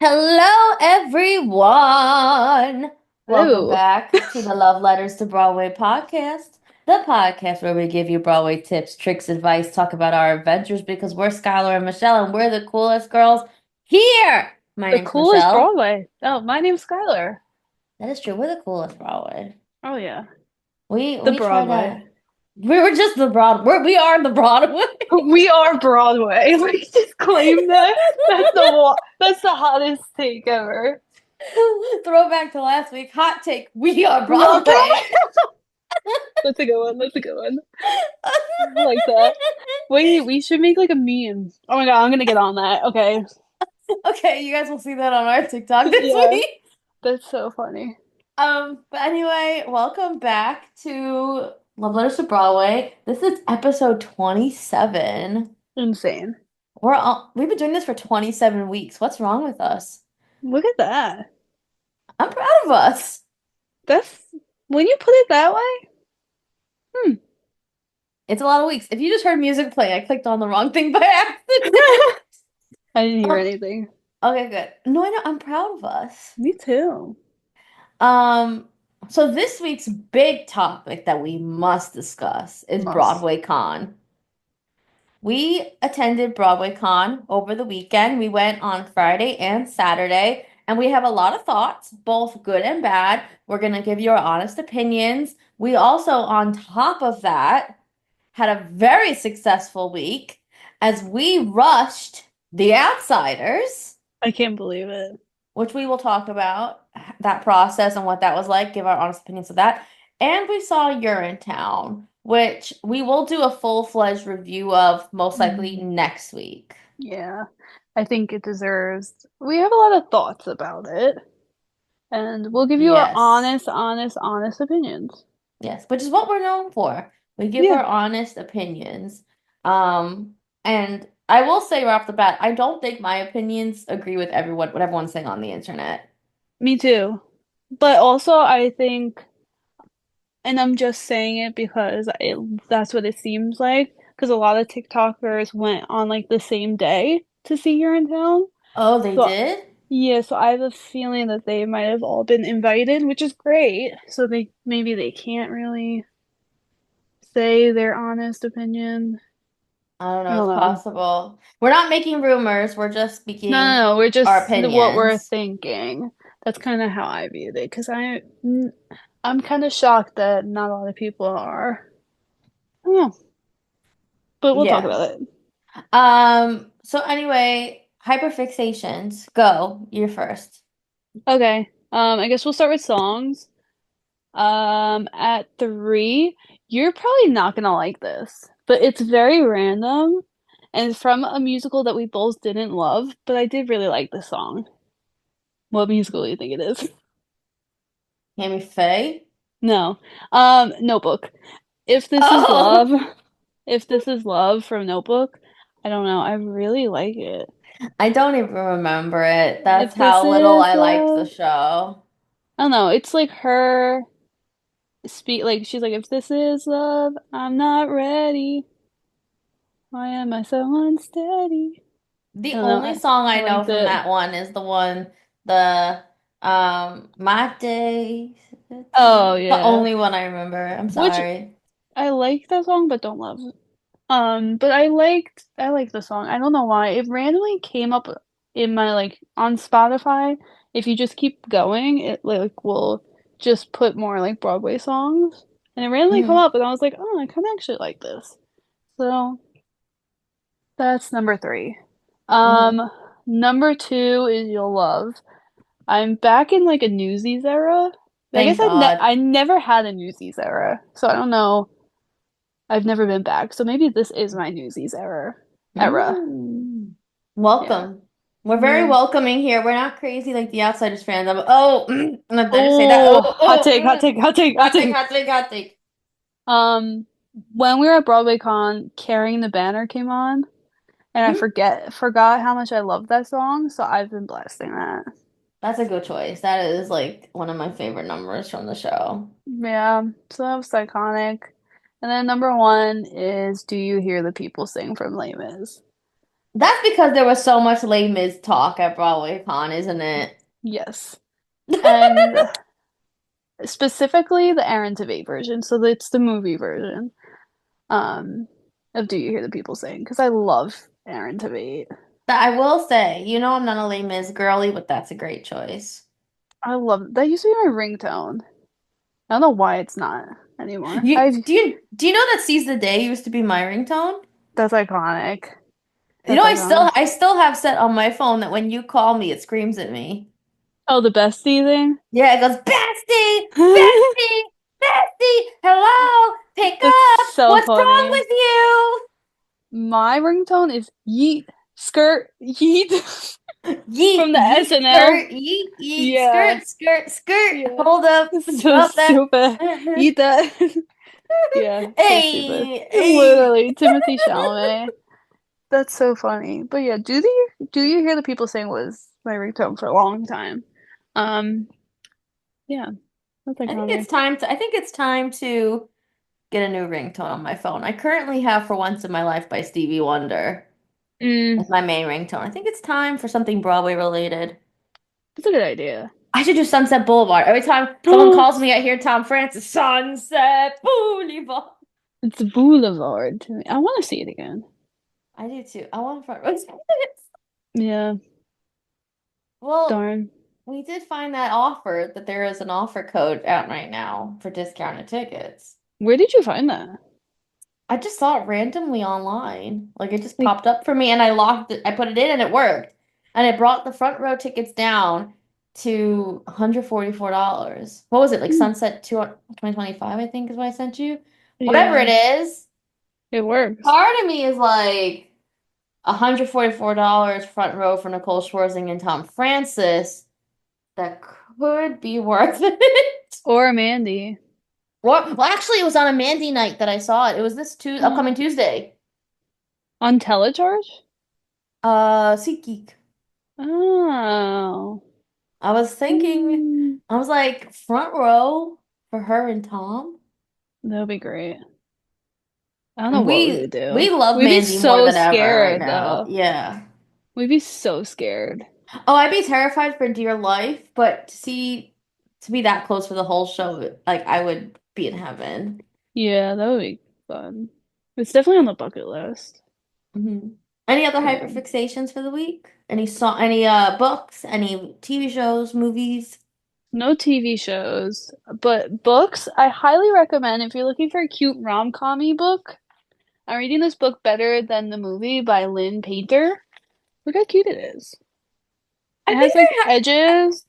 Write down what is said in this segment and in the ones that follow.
Hello, everyone. Welcome Hello. back to the Love Letters to Broadway podcast, the podcast where we give you Broadway tips, tricks, advice, talk about our adventures because we're Skylar and Michelle and we're the coolest girls here. My The name's coolest Michelle. Broadway. Oh, my name's Skylar. That is true. We're the coolest Broadway. Oh yeah. We The we try Broadway. to. We were just the we are the Broadway. We are Broadway. We just claim that. That's the hottest take ever. Throwback to last week. Hot take. We are We are Broadway. Broadway. That's a good one. That's a good one. I like that. Wait, we should make like a meme. Oh my God, I'm gonna get on that. Okay. Okay, you guys will see that on our TikTok this Yeah, week. that's so funny. But anyway, welcome back to Love Letters to Broadway. This is episode 27. Insane. We've been doing this for 27 weeks. What's wrong with us? Look at that. I'm proud of us. That's when you put it that way. Hmm. It's a lot of weeks. If you just heard music play, I clicked on the wrong thing by accident. I didn't hear Um, anything. okay, good. No, I know, I'm proud of us. Me too. Um, so this week's big topic that we must discuss is Must. Broadway Con. We attended Broadway Con over the weekend. We went on Friday and Saturday, and we have a lot of thoughts, both good and bad. We're going to give you our honest opinions. We also, on top of that, had a very successful week as we rushed The Outsiders, I can't believe it. which we will talk about that process and what that was like, give our honest opinions of that. And we saw Urinetown, which we will do a full-fledged review of most likely Mm. next week. Yeah, I think it deserves. We have a lot of thoughts about it, and we'll give you our Yes. honest opinions. Yes, which is what we're known for. We give Yeah, our honest opinions. And I will say right off the bat, I don't think my opinions agree with what everyone's saying on the internet. me too. But also, I think, and I'm just saying it because that's what it seems like, because a lot of TikTokers went on like the same day to see You're in Town. Oh, they So did? yeah, so I have a feeling that they might have all been invited, which is great. So maybe they can't really say their honest opinion. I don't I know, don't it's know. possible. We're not making rumors, we're just No, speaking no, no. We're our just what we're opinions. thinking. That's kind of how I viewed it because I'm kind of shocked that not a lot of people are. I don't know, but we'll talk Yeah. about it. So anyway, hyperfixations. Go. You're first. Okay. I guess we'll start with songs. At three, you're probably not gonna like this, but it's very random, and it's from a musical that we both didn't love, but I did really like this song. What musical do you think it is? Amy Faye. No. Notebook. If This Is Oh, Love, If This Is Love from Notebook, I don't know. I really like it. I don't even remember it. That's If this how little is I liked the love, show. I don't know. It's like her speak, like she's like, if this is love, I'm not ready. Why am I so unsteady? I The don't know. only song I I know liked from it. that one is the My Days. Oh The yeah, only one I remember. I'm which sorry. I like that song, but don't love. But I liked the song. I don't know why. It randomly came up in my like on Spotify. If you just keep going, it like will just put more like Broadway songs. And it randomly come Mhm. up and I was like, oh, I kind of actually like this. So that's number three. Mhm. Um, Number two is You'll Love. I'm back in like a Newsies era. I guess Thank God. I never had a Newsies era, so I don't know. I've never been back, so maybe this is my Newsies era. Mm. Yeah. Welcome. We're very Yeah. welcoming here. We're not crazy like the Outsiders fans. I'm not there to say that. Oh, hot Oh, take, hot take, hot take, hot hot take, take. hot take, hot take. Um, when we were at Broadway Con, Carrying the Banner came on, and I Mhm. forgot how much I loved that song, so I've been blasting that. That's a good choice. That is like one of my favorite numbers from the show. Yeah, so that was iconic. And then number one is Do You Hear the People Sing from Les Mis? That's because there was so much Les Mis talk at Broadway Con, isn't it? Yes. And specifically the Aaron Tveit version, so it's the movie version um of Do You Hear the People Sing? Because I love Aaron Tveit. That I will say, I'm not a Les Mis girly, but that's a great choice. I love that used to be my ringtone. I don't know why it's not anymore. You I do you know that Seize the Day used to be my ringtone? That's iconic. You know, That's I still iconic. I still have set on my phone that when you call me, it screams at me. Oh, the bestie thing? Yeah, it goes, Bestie, Bestie, Bestie, hello, pick That's up. so What's wrong funny. with you? My ringtone is yeet, skirt, yeet Yeet, from the yeet, SNL. skirt, yeet, yeet, Yeah, skirt, skirt, skirt. yeah. Hold up, It's so drop that. stupid. Eat that. Yeah, so stupid. Hey, hey. Literally, Timothy Chalamet. That's so funny. But yeah, do you hear the people saying was my ringtone for a long time. Um, yeah, that's iconic. I think it's time to get a new ringtone on my phone. I currently have For Once in My Life by Stevie Wonder Mm, as my main ringtone. I think it's time for something Broadway related. that's a good idea. I should do Sunset Boulevard. Every time someone calls me, I hear Tom Francis, Sunset Boulevard. It's Boulevard to me. I want to see it again. I do too. I want front row tickets. Yeah, Well, darn. we did find that there is an offer code out right now for discounted tickets. Where did you find that? I just saw it randomly online. Like it just Like, popped up for me and I locked it. I put it in and it worked. And it brought the front row tickets down to $144. What was it? Like hmm, Sunset 2025, I think is what I sent you. Whatever it yeah, is, it works. part of me is like $144 front row for Nicole Schwarzing and Tom Francis. That could be worth it. Or Mandy. What? Well, actually, it was on a Mandy night that I saw it. It was this upcoming Tuesday. On Telecharge? SeatGeek. Oh. I was thinking, Mm, I was like, front row for her and Tom. that would be great. I don't know And what we would we do. love We'd be Mandy more so than ever right scared, now. though. Yeah. We'd be so scared. Oh, I'd be terrified for dear life, but to be that close for the whole show, like I would be in heaven. Yeah, that would be fun. It's definitely on the bucket list. Hmm. Any other Yeah. hyperfixations for the week? Any books, any TV shows, movies? No TV shows, but books, I highly recommend if you're looking for a cute rom-com book. I'm reading this book Better Than the Movie by Lynn Painter. Look how cute it is. I It think has like edges.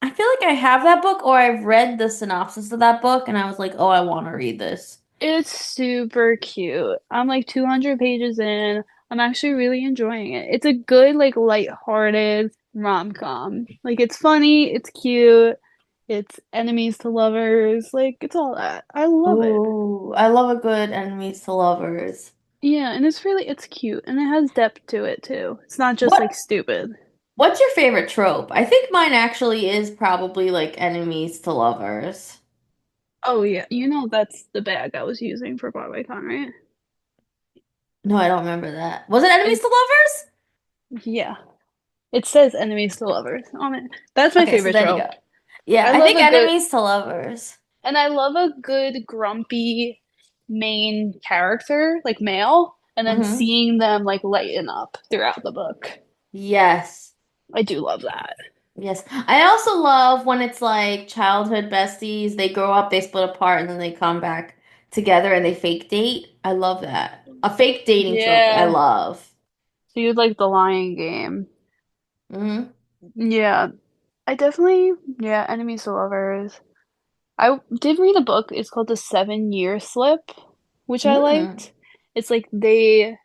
I feel like I have that book or I've read the synopsis of that book and I was like, "Oh, I want to read this." It's super cute. I'm like 200 pages in. I'm actually really enjoying it. It's a good, like, light-hearted rom-com. Like, it's funny, it's cute, it's enemies to lovers. Like, it's all that. I love it. Ooh, I love a good enemies to lovers. Yeah, and it's cute, and it has depth to it too. It's not just like What stupid. what's your favorite trope? I think mine actually is probably like enemies to lovers. Oh yeah, you know that's the bag I was using for Broadway Con, right? No, I don't remember that. Was it enemies It, to lovers? yeah, it says enemies to lovers on it. That's my Okay, so favorite then you trope. go. Yeah, I I love think a good enemies to lovers. And I love a good grumpy main character, like male, and then Hmm. seeing them like lighten up throughout the book. Yes. I do love that. Yes. I also love when it's like childhood besties, they grow up, they split apart, and then they come back together and they fake date. I love that. A fake dating trope, I Yeah. love. So you'd like the Lion Game. Hmm. Yeah. I definitely, yeah, enemies to lovers. I did read a book. It's called The 7 Year Slip, which I Mm. liked. It's like they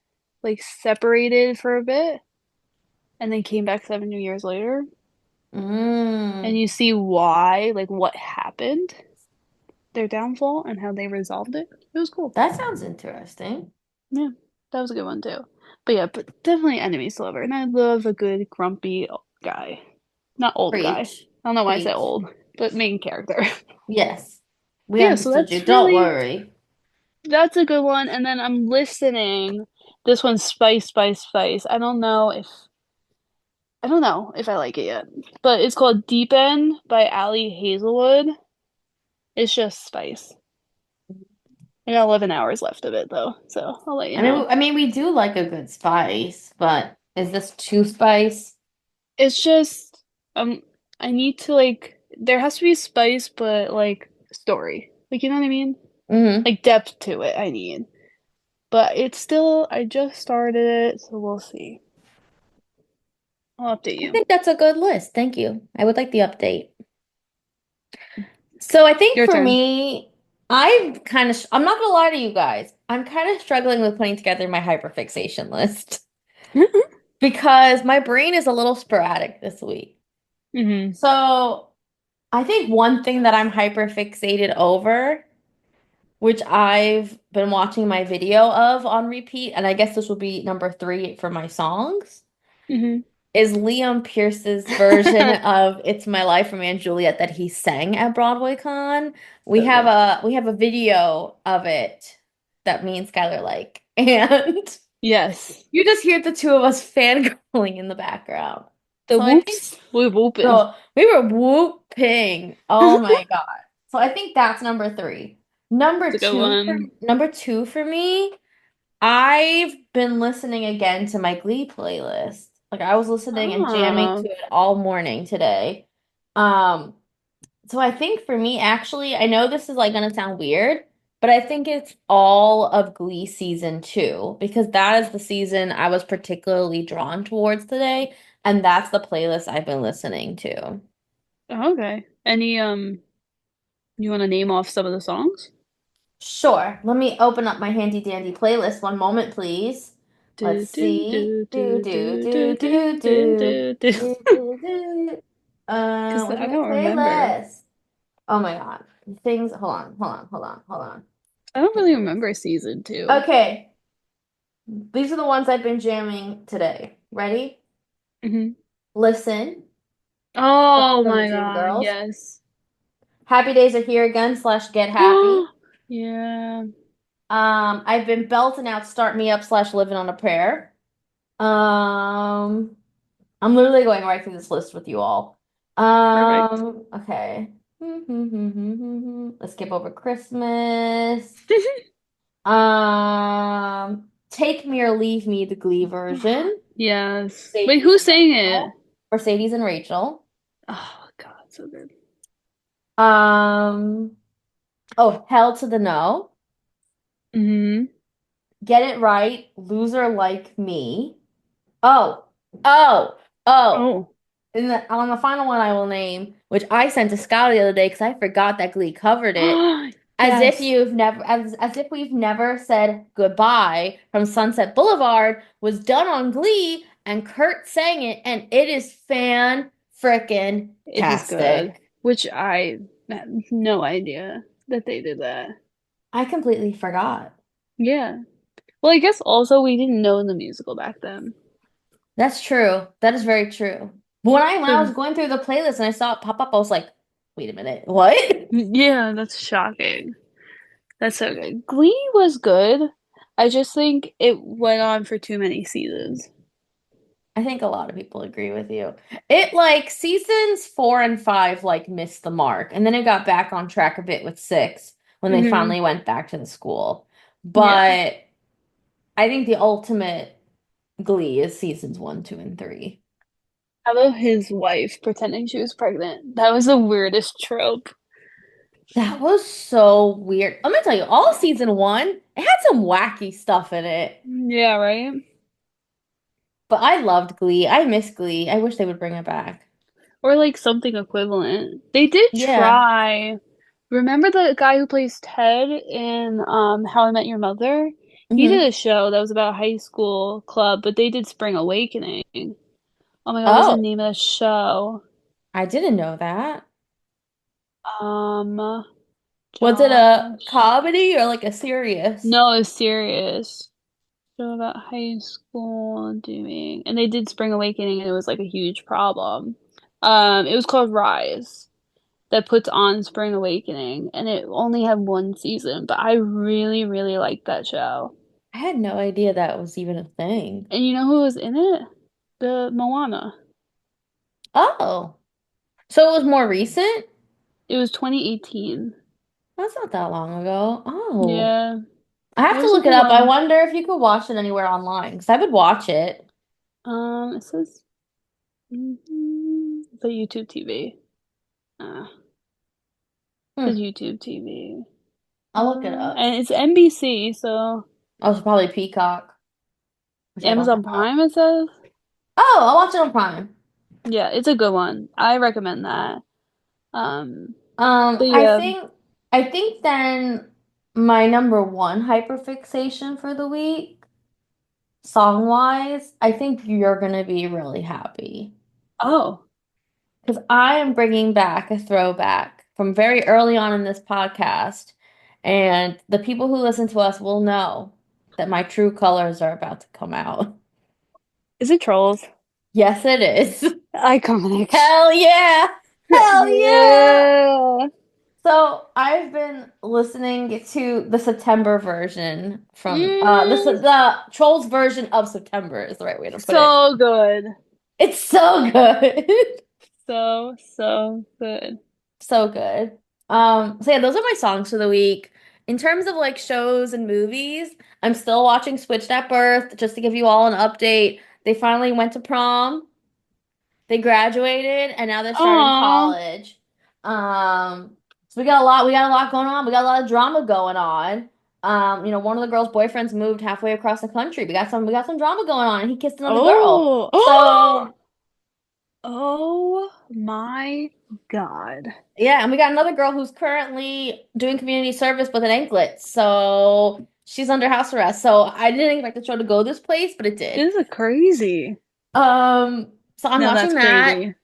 like separated for a bit and then came back 7 years later. And Mm. you see why, like what happened, their downfall, and how they resolved it. It was cool. That sounds interesting. Yeah, that was a good one too. But yeah, but definitely enemies to lover. And I love a good grumpy guy. Not old guy. I Preach. don't know why I said Preach. old, but main character. Yes. We But yeah, so understood you. Don't worry. that's a good one. And then I'm listening. This one's spice, spice, spice. I don't know if I like it yet. But it's called Deep End by Ali Hazelwood. It's just spice. I got 11 hours left of it though, so I'll let you know. We do like a good spice, but is this too spice? It's just I need to like there has to be spice but like story. Like you know what I mean? Hmm. Like depth to it I need. But it's still I just started it, so we'll see. I'll update I you. think that's a good list. Thank you. I would like the update. So I think Your for turn. me, I'm not gonna lie to you guys. I'm kind of struggling with putting together my hyperfixation list because my brain is a little sporadic this week. hmm So I think one thing that I'm hyperfixated over, which I've been watching my video of on repeat, and I guess this will be number three for my songs, hmm is Liam Pierce's version of "It's My Life" from and Juliet that he sang at Broadway Con. So good. We have a video of it that me and Skylar like, and Yes. you just hear the two of us fangirling in the background. The So I think whoops. We're whooping. so we were whooping. Oh my God. So I think that's number three. It's a good one. Number two for me. I've been listening again to my Glee playlist. Like I was listening and jamming Oh. to it all morning today. Um, so I think for me, actually, I know this is like gonna sound weird, but I think it's all of Glee season two because that is the season I was particularly drawn towards today, and that's the playlist I've been listening to. Okay. Any you want to name off some of the songs? Sure. Let me open up my handy dandy playlist. One moment, please. Do Let's do see. do Do do do do do do do do do do do do. do do do. Because Where's I my don't remember. playlist? Oh my God. Things. Hold on. Hold on. Hold on. Hold on. I don't really remember season two. Okay. These are the ones I've been jamming today. Ready? hmm Listen Oh from the my Dream God, Girls. yes. Happy Days Are Here Again slash Get Happy. Yeah. I've been belting out Start Me Up slash Living on a Prayer. Um, I'm literally going right through this list with you all. Perfect. Okay. Let's skip over Christmas. Take Me or Leave Me, the Glee version. Yes. Wait, Mercedes who and sang it? Rachel. Mercedes and Rachel. Oh God, so good. Um, oh, Hell to the No. hmm Get It Right, Loser Like Me. Oh, oh, oh. Oh. On the final one I will name, which I sent to Scott the other day because I forgot that Glee covered it. Yes, As if we've never said goodbye from Sunset Boulevard was done on Glee and Kurt sang it and it is fan frickin' it is good. tastic. Which I had no idea that they did that. I completely forgot. Yeah. Well, I guess also we didn't know the musical back then. That's true. That is very true. But when I was So going through the playlist and I saw it pop up, I was like, wait a minute, what? yeah, that's shocking. That's so good. Glee was good. I just think it went on for too many seasons. I think a lot of people agree with you. It like seasons four and five like missed the mark, and then it got back on track a bit with six when they hmm finally went back to the school. Yeah. But I think the ultimate Glee is seasons one, two, and three. How about his wife pretending she was pregnant? That was the weirdest trope. That was so weird. Let me tell you, all season one, it had some wacky stuff in it. Yeah, right? But I loved Glee. I miss Glee. I wish they would bring it back. Or like something equivalent. They did Yeah. try. Remember the guy who plays Ted in How I Met Your Mother? He did Hmm. a show that was about a high school club, but they did Spring Awakening. Oh my God, what's the Oh, name of the show? I didn't know that. Um, Was it a Josh. comedy or like a serious? No, it's serious. Show about high school doing, and they did Spring Awakening, and it was like a huge problem. It was called Rise that puts on Spring Awakening, and it only had one season, but I really, really liked that show. I had no idea that was even a thing. And you know who was in it? The Moana. Oh, so it was more recent? It was 2018. That's not that long ago. Oh, Yeah, I it have to was a look it good up. I one. wonder if you could watch it anywhere online because I would watch it. It says it's a YouTube TV. It says Hmm. YouTube TV. I'll look it up. And it's NBC, so Oh, it's probably Peacock, which I don't Amazon have. Prime, it says. Oh, I'll watch it on Prime. Yeah, it's a good one. I recommend that. Um, but I yeah. think I think then my number one hyperfixation for the week, song-wise, I think you're gonna be really happy. Oh, Because I am bringing back a throwback from very early on in this podcast, and the people who listen to us will know that my true colors are about to come out. is it Trolls? Yes, it is. Iconic. Hell yeah! Hell yeah! Yeah. So I've been listening to the September version from Mm, the Trolls version of September is the right way to put it. so good. It's so good. So, so good. So good. So yeah, those are my songs for the week. In terms of like shows and movies, I'm still watching Switched at Birth just to give you all an update. They finally went to prom. They graduated and now they're starting Aw. college. So we got a lot going on. We got a lot of drama going on. One of the girls' boyfriends moved halfway across the country. We got some drama going on and he kissed another girl. Oh. So Oh my God. yeah, and we got another girl who's currently doing community service with an anklet. So she's under house arrest. So I didn't expect the show to go this place, but it did. This is crazy. So I'm No, watching that's that. crazy.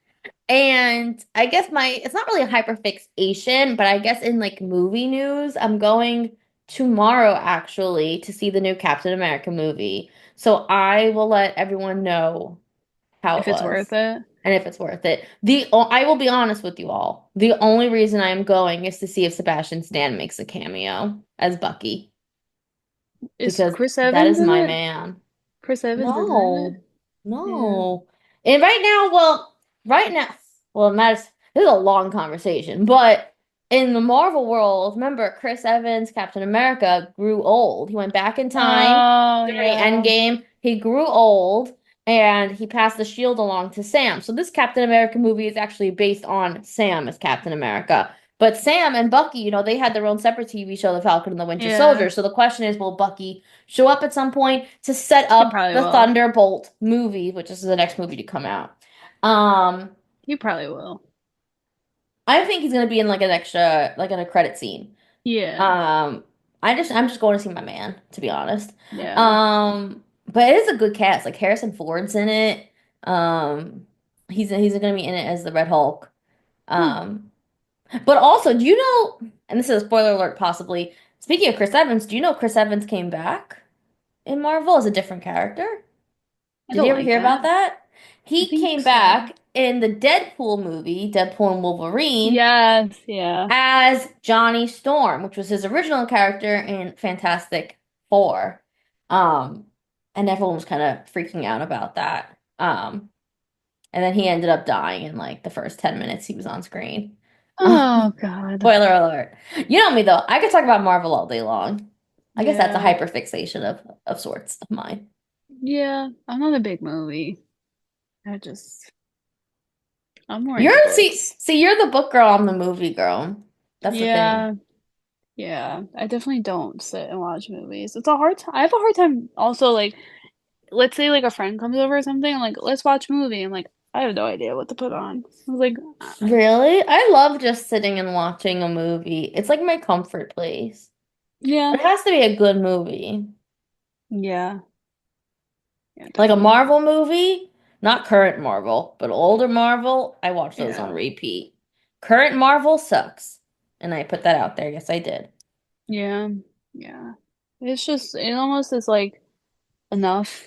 And I guess it's not really a hyperfixation, but I guess in like movie news, I'm going tomorrow actually to see the new Captain America movie. So I will let everyone know how it If it's worth was it. and if it's worth it. I will be honest with you all. The only reason I am going is to see if Sebastian Stan makes a cameo as Bucky Is because Chris that Evans is in my it? man. Chris Evans isn't in it? No, Yeah. no. And right now, well, it matters. This is a long conversation, but in the Marvel world, remember Chris Evans, Captain America, grew old. He went back in time Oh, during yeah. Endgame. He grew old and he passed the shield along to Sam. So this Captain America movie is actually based on Sam as Captain America. But Sam and Bucky, they had their own separate TV show, The Falcon and the Winter Yeah. Soldier. So the question is, will Bucky show up at some point to set He up probably the will. Thunderbolt movie, which is the next movie to come out? Um, He probably will. I think he's gonna be in like an extra, like in a credit scene. Yeah. Um, I'm just going to see my man, to be honest. Yeah. But it is a good cast. Like Harrison Ford's in it. He's gonna be in it as the Red Hulk. Hmm. Um, but also, do you know? And this is a spoiler alert, possibly. Speaking of Chris Evans, do you know Chris Evans came back in Marvel as a different character? I Did don't you ever like hear about that. that? I He think came so. back in the Deadpool movie, Deadpool and Wolverine, Yes, yeah. as Johnny Storm, which was his original character in Fantastic Four. Um, and everyone was kind of freaking out about that. And then he ended up dying in like the first 10 minutes he was on screen. Oh God. Spoiler alert. You know me though, I could talk about Marvel all day long. I guess that's a Yeah. hyperfixation of sorts of mine. Yeah. I'm not a big movie. I just I'm more You're into see books. see you're the book girl, I'm the movie girl. That's the thing. Yeah. Yeah. I definitely don't sit and watch movies. It's a hard time. I have a hard time also like let's say like a friend comes over or something, I'm like, let's watch a movie. I'm like, I have no idea what to put on. I was like, Really? I love just sitting and watching a movie. It's like my comfort place. yeah. But it has to be a good movie. Yeah. Yeah, Like a definitely. Marvel movie, not current Marvel, but older Marvel, I watch those on Yeah. repeat. Current Marvel sucks. And I put that out there. Yes, I did. Yeah. Yeah. It's just it almost is like enough,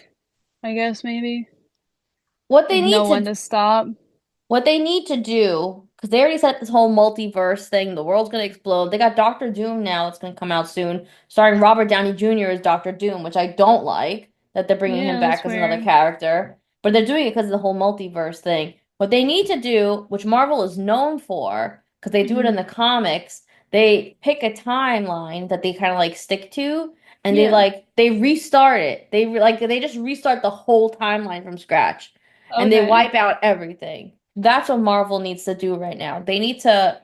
I guess maybe. What they Like need know when to to stop. what they need to do, because they already set up this whole multiverse thing. The world's gonna explode. They got Doctor Doom now. It's gonna come out soon, starring Robert Downey Jr. as Doctor Doom, which I don't like that they're bringing him Yeah, back that's as another weird. character. But they're doing it because of the whole multiverse thing. What they need to do, which Marvel is known for, because they do it in Mhm. the comics, they pick a timeline that they kind of like stick to, and Yeah. they restart it. They just restart the whole timeline from scratch, and they Okay. wipe out everything. That's what Marvel needs to do right now. They need to,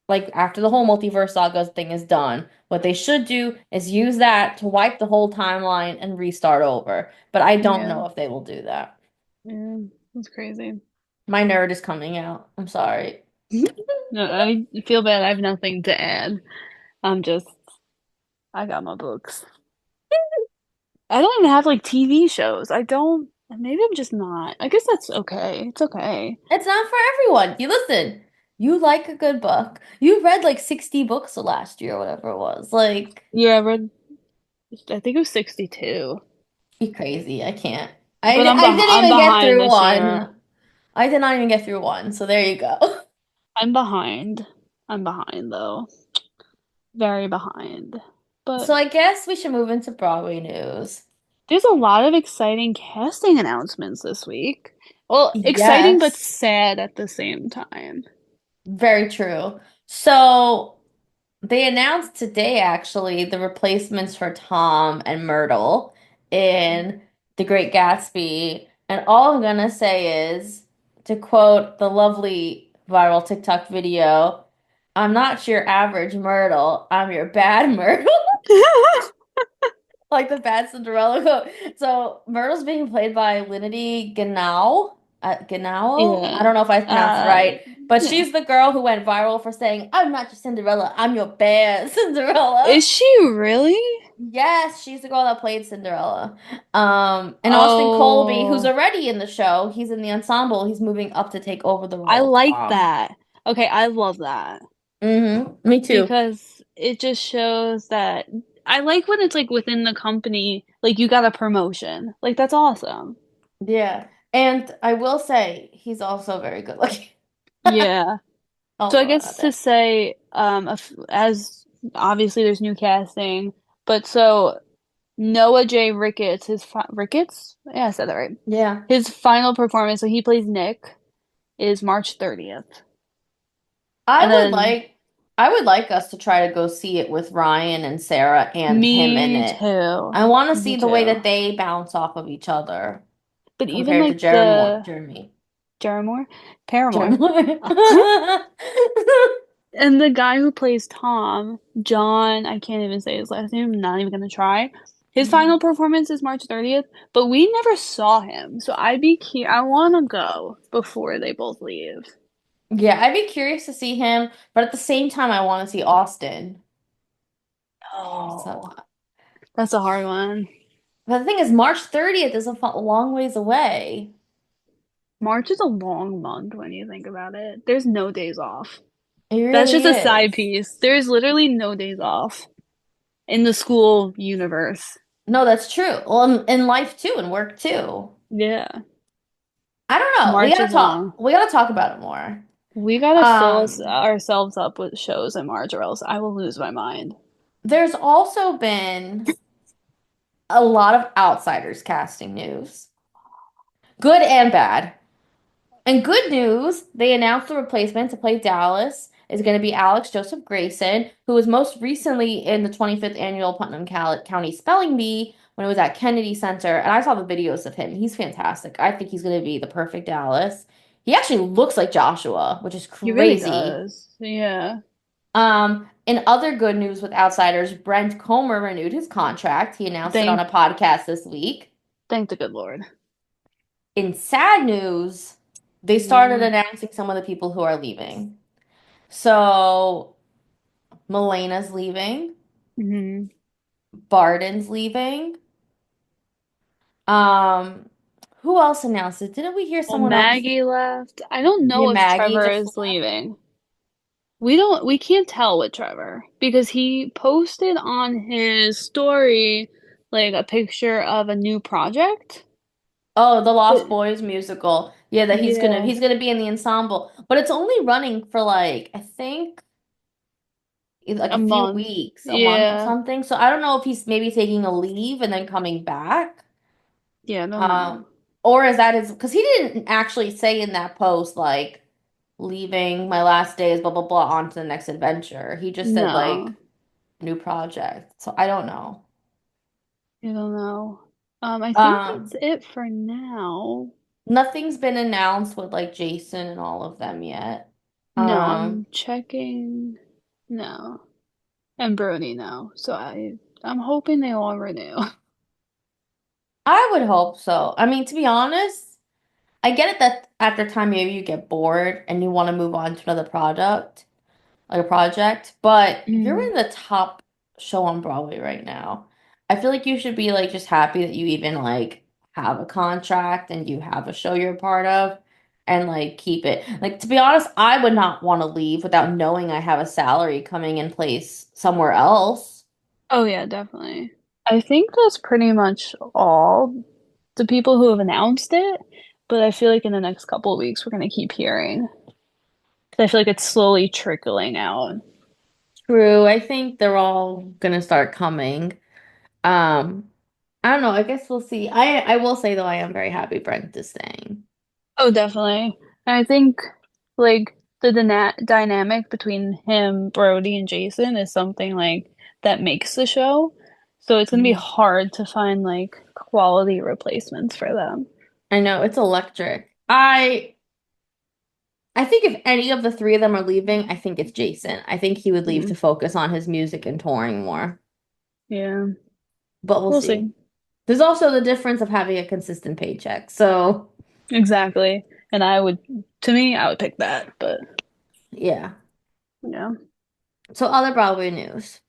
like, after the whole multiverse saga thing is done, what they should do is use that to wipe the whole timeline and restart over. But I don't Yeah. know if they will do that. Yeah. That's crazy. My nerd is coming out. I'm sorry. No, I feel bad. I have nothing to add. I'm just, I got my books. I don't even have like TV shows. I don't, maybe I'm just not. I guess that's okay. It's okay. It's not for everyone. You listen, you like a good book. You read like 60 books last year, whatever it was. Like, Yeah, I read, I think it was 62. you crazy. I can't. But I didn't I'm even get behind through this year. one. I did not even get through one. So there you go. I'm behind. I'm behind though. Very behind. But So I guess we should move into Broadway news. there's a lot of exciting casting announcements this week. Well, exciting but Yes, sad at the same time. very true. So they announced today, actually, the replacements for Tom and Myrtle in The Great Gatsby. And all I'm gonna say is, to quote the lovely viral TikTok video, I'm not your average Myrtle, I'm your bad Myrtle. Like the bad Cinderella quote. So Myrtle's being played by Linity Ganao. Ganao? I Yeah. don't know if I pronounced it Uh, right, but yeah. she's the girl who went viral for saying, "I'm not your Cinderella, I'm your bad Cinderella." Is she really? Yes, she's the girl that played Cinderella. And Austin Colby, who's Oh, already in the show, he's in the ensemble. He's moving up to take over the I role of like Tom. that. Okay, I love that Me too. because it just shows that I like when it's like within the company, like you got a promotion. Like that's awesome. Yeah. And I will say he's also very good looking. Yeah. I'll So I throw that out guess to there. say, as obviously there's new casting, but so Noah J. Ricketts, Ricketts? Yeah, I said that right. Yeah. His final performance, so he plays Nick, is March 30th. And I would then like I would like us to try to go see it with Ryan and Sarah and him in me it. too. I want to Me see the way too. that they bounce off of each other But even compared to like the Jeremore, Paramore. Jeremy. And the guy who plays Tom, John, I can't even say his last name, I'm not even gonna try. His final performance is March 30th, but we never saw him. So I want to go before they both leave. Yeah, I'd be curious to see him, but at the same time, I want to see Austin. So, Oh, that's a hard one. but the thing is, March 30th is a long ways away. March is a long month when you think about it. There's no days off. It That's just really a side is. piece. There's literally no days off in the school universe. No, that's true. Well, in life too, and work too. Yeah. I don't know. March is long. We gotta talk about it more. We gotta fill Um, ourselves up with shows in March, or else I will lose my mind. there's also been a lot of outsiders casting news, good and bad. And good news, they announced the replacement to play Dallas is going to be Alex Joseph Grayson, who was most recently in the 25th annual County Spelling Bee when it was at Kennedy Center. And I saw the videos of him. He's fantastic. I think he's going to be the perfect Dallas. He actually looks like Joshua, which is He really crazy. does. Yeah. In other good news with outsiders, Brent Comer renewed his contract. He announced it on Thank a podcast this week. thank the good Lord. In sad news, they started Mm, announcing some of the people who are leaving. So Melena's leaving, mhm. Barden's leaving. Um, who else announced it? Didn't we hear Well, someone else? Maggie left. I don't Yeah, know if Maggie Trevor just is left. leaving. We can't tell with Trevor because he posted on his story like a picture of a new project. Oh, the But Lost Boys musical. Yeah, that yeah, he's gonna be in the ensemble, but it's only running for like I think like a a few month. weeks, a month or Yeah. something. So I don't know if he's maybe taking a leave and then coming back. Yeah, I don't know. Um, or is that his, because he didn't actually say in that post like leaving my last days, blah blah blah, on to the next adventure. He just said like No, new project. So I don't know. I don't know. I think that's Um, it for now. Nothing's been announced with like Jason and all of them yet. No, Um, I'm checking. No. And Brody now. So I'm hoping they all renew. I would hope so. I mean, to be honest, I get it that after time maybe you get bored and you want to move on to another product, like a project, but you're Mm. in the top show on Broadway right now. I feel like you should be like just happy that you even like have a contract and you have a show you're a part of and like keep it. Like to be honest, I would not want to leave without knowing I have a salary coming in place somewhere else. Oh yeah, definitely. I think that's pretty much all the people who have announced it, but I feel like in the next couple of weeks we're gonna keep hearing. 'Cause I feel like it's slowly trickling out. True. I think they're all gonna start coming. Um, I don't know. I guess we'll see. I will say though, I am very happy Brent is staying. Oh, definitely. And I think like the dynamic between him, Brody, and Jason is something like that makes the show. So it's gonna be Mhm. hard to find like quality replacements for them. I know it's electric. I think if any of the three of them are leaving, I think it's Jason. I think he would leave Mm, to focus on his music and touring more. yeah, But we'll we'll see. see. There's also the difference of having a consistent paycheck. So, Exactly. And I would, to me, I would pick that, but yeah. yeah. So other Broadway news.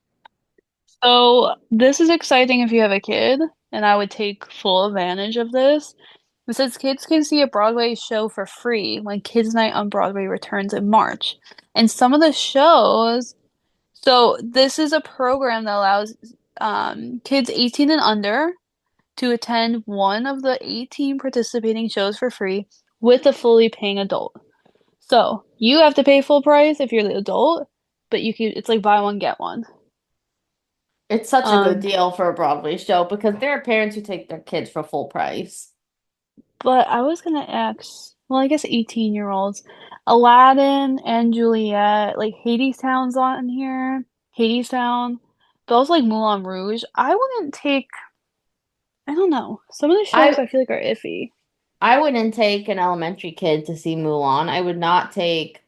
So this is exciting if you have a kid, and I would take full advantage of this. It says kids can see a Broadway show for free when Kids Night on Broadway returns in March. And some of the shows, so this is a program that allows kids 18 and under to attend one of the 18 participating shows for free with a fully paying adult. So you have to pay full price if you're the adult, but you can, it's like buy one, get one. It's such a good Um, deal for a Broadway show because there are parents who take their kids for full price. but I was gonna ask, well, I guess 18-year-olds, Aladdin and Juliet, like Hadestown's on here, Hadestown, but also like Moulin Rouge. I wouldn't take, I don't know. Some of the shows I I feel like are iffy, I wouldn't take an elementary kid to see Mulan. I would not take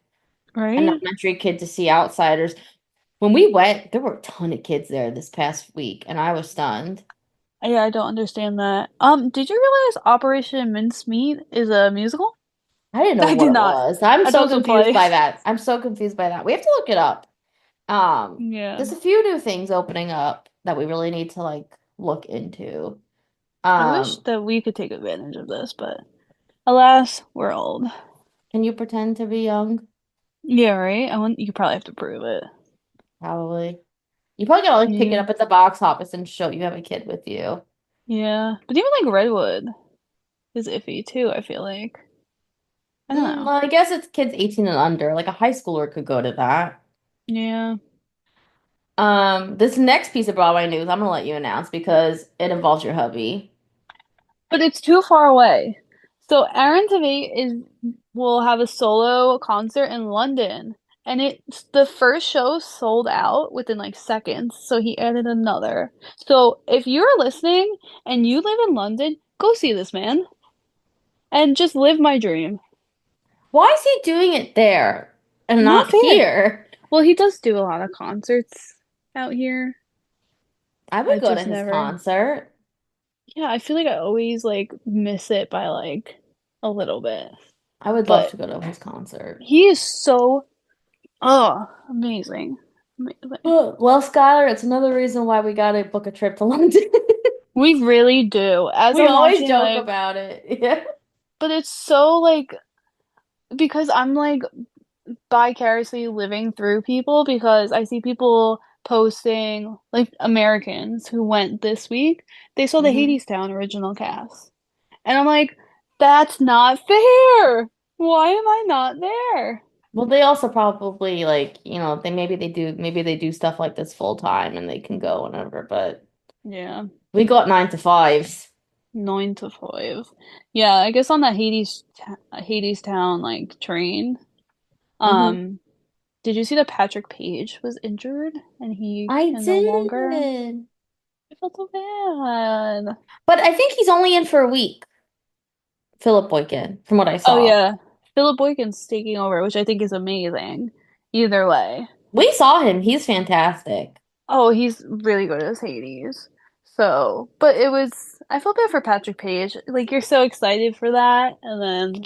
an right? elementary kid to see Outsiders. When we went, there were a ton of kids there this past week, and I was stunned. Yeah, I don't understand that. Did you realize Operation Mincemeat is a musical? I didn't know I what did it not. was. I'm I thought so it was a confused play. by that. I'm so confused by that. We have to look it up. Yeah. There's a few new things opening up that we really need to like look into. I wish Um, that we could take advantage of this, but alas, we're old. can you pretend to be young? Yeah, right? I want you probably have to prove it. Probably. You probably gotta like pick it Yeah. up at the box office and show you have a kid with you. Yeah. But even like Redwood is iffy too, I feel like. I don't know. Well, I guess it's kids 18 and under. Like a high schooler could go to that. Yeah. This next piece of Broadway news, I'm gonna let you announce because it involves your hubby. But it's too far away. So Aaron Tveit is will have a solo concert in London. And it's the first show sold out within like seconds, so he added another. So if you're listening and you live in London, go see this man and just live my dream. Why is he doing it there and Not not fair. here? Well, he does do a lot of concerts out here. I would I go to just his never. concert. Yeah, I feel like I always like miss it by like a little bit. I would love But to go to his concert. he is so amazing. Amazing. Well, Skylar, it's another reason why we gotta book a trip to London. We really do. As We I'm always watching joke like about it. Yeah. but it's so like because I'm like vicariously living through people because I see people posting like Americans who went this week. They saw the hmm Hadestown original cast. And I'm like, that's not fair. Why am I not there? Well, they also probably like, they maybe they do stuff like this full time and they can go whenever, but Yeah, we got 9 to 5s. 9 to 5. Yeah, I guess on that Hades Town like train. Hmm. Um, did you see that Patrick Page was injured and he I can no longer? did. I felt so bad. But I think he's only in for a week, Philip Boykin, from what I Oh saw. yeah, Philip Boykin's taking over, which I think is amazing. Either way. We saw him. He's fantastic. Oh, he's really good as Hades. So, but it was, I felt bad for Patrick Page. Like, you're so excited for that, and then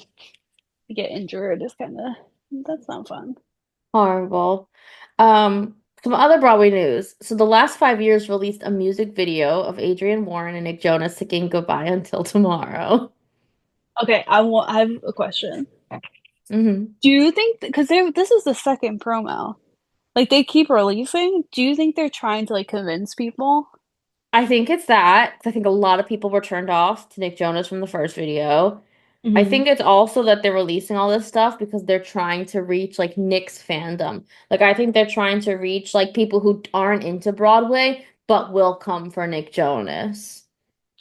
you get injured. It's kind of, that's not fun. Horrible. Some other Broadway news. So the last 5 years released a music video of Adrian Warren and Nick Jonas singing Goodbye Until Tomorrow. Okay, I have a question. Hmm. Do you think, because this is the second promo, like they keep releasing, do you think they're trying to like convince people? I think it's that, 'cause I think a lot of people were turned off to Nick Jonas from the first video. I Hmm. think it's also that they're releasing all this stuff because they're trying to reach like Nick's fandom. Like I think they're trying to reach like people who aren't into Broadway but will come for Nick Jonas.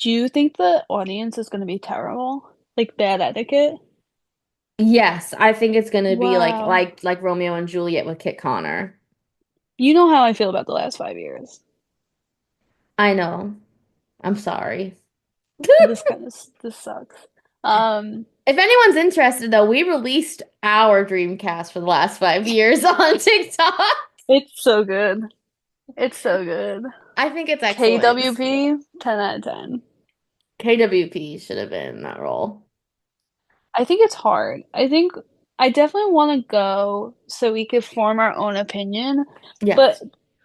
Do you think the audience is going to be terrible? Like bad etiquette? Yes, I think it's gonna be like Wow. like like Romeo and Juliet with Kit Connor. You know how I feel about the last 5 years. I know. I'm sorry. This sucks. Um, If anyone's interested though, we released our Dreamcast for the last 5 years on TikTok. it's so good. It's so good. I think it's excellent. KWP, 10 out of 10. KWP should have been in that role. I think it's hard. I think I definitely want to go so we could form our own opinion, but Yes.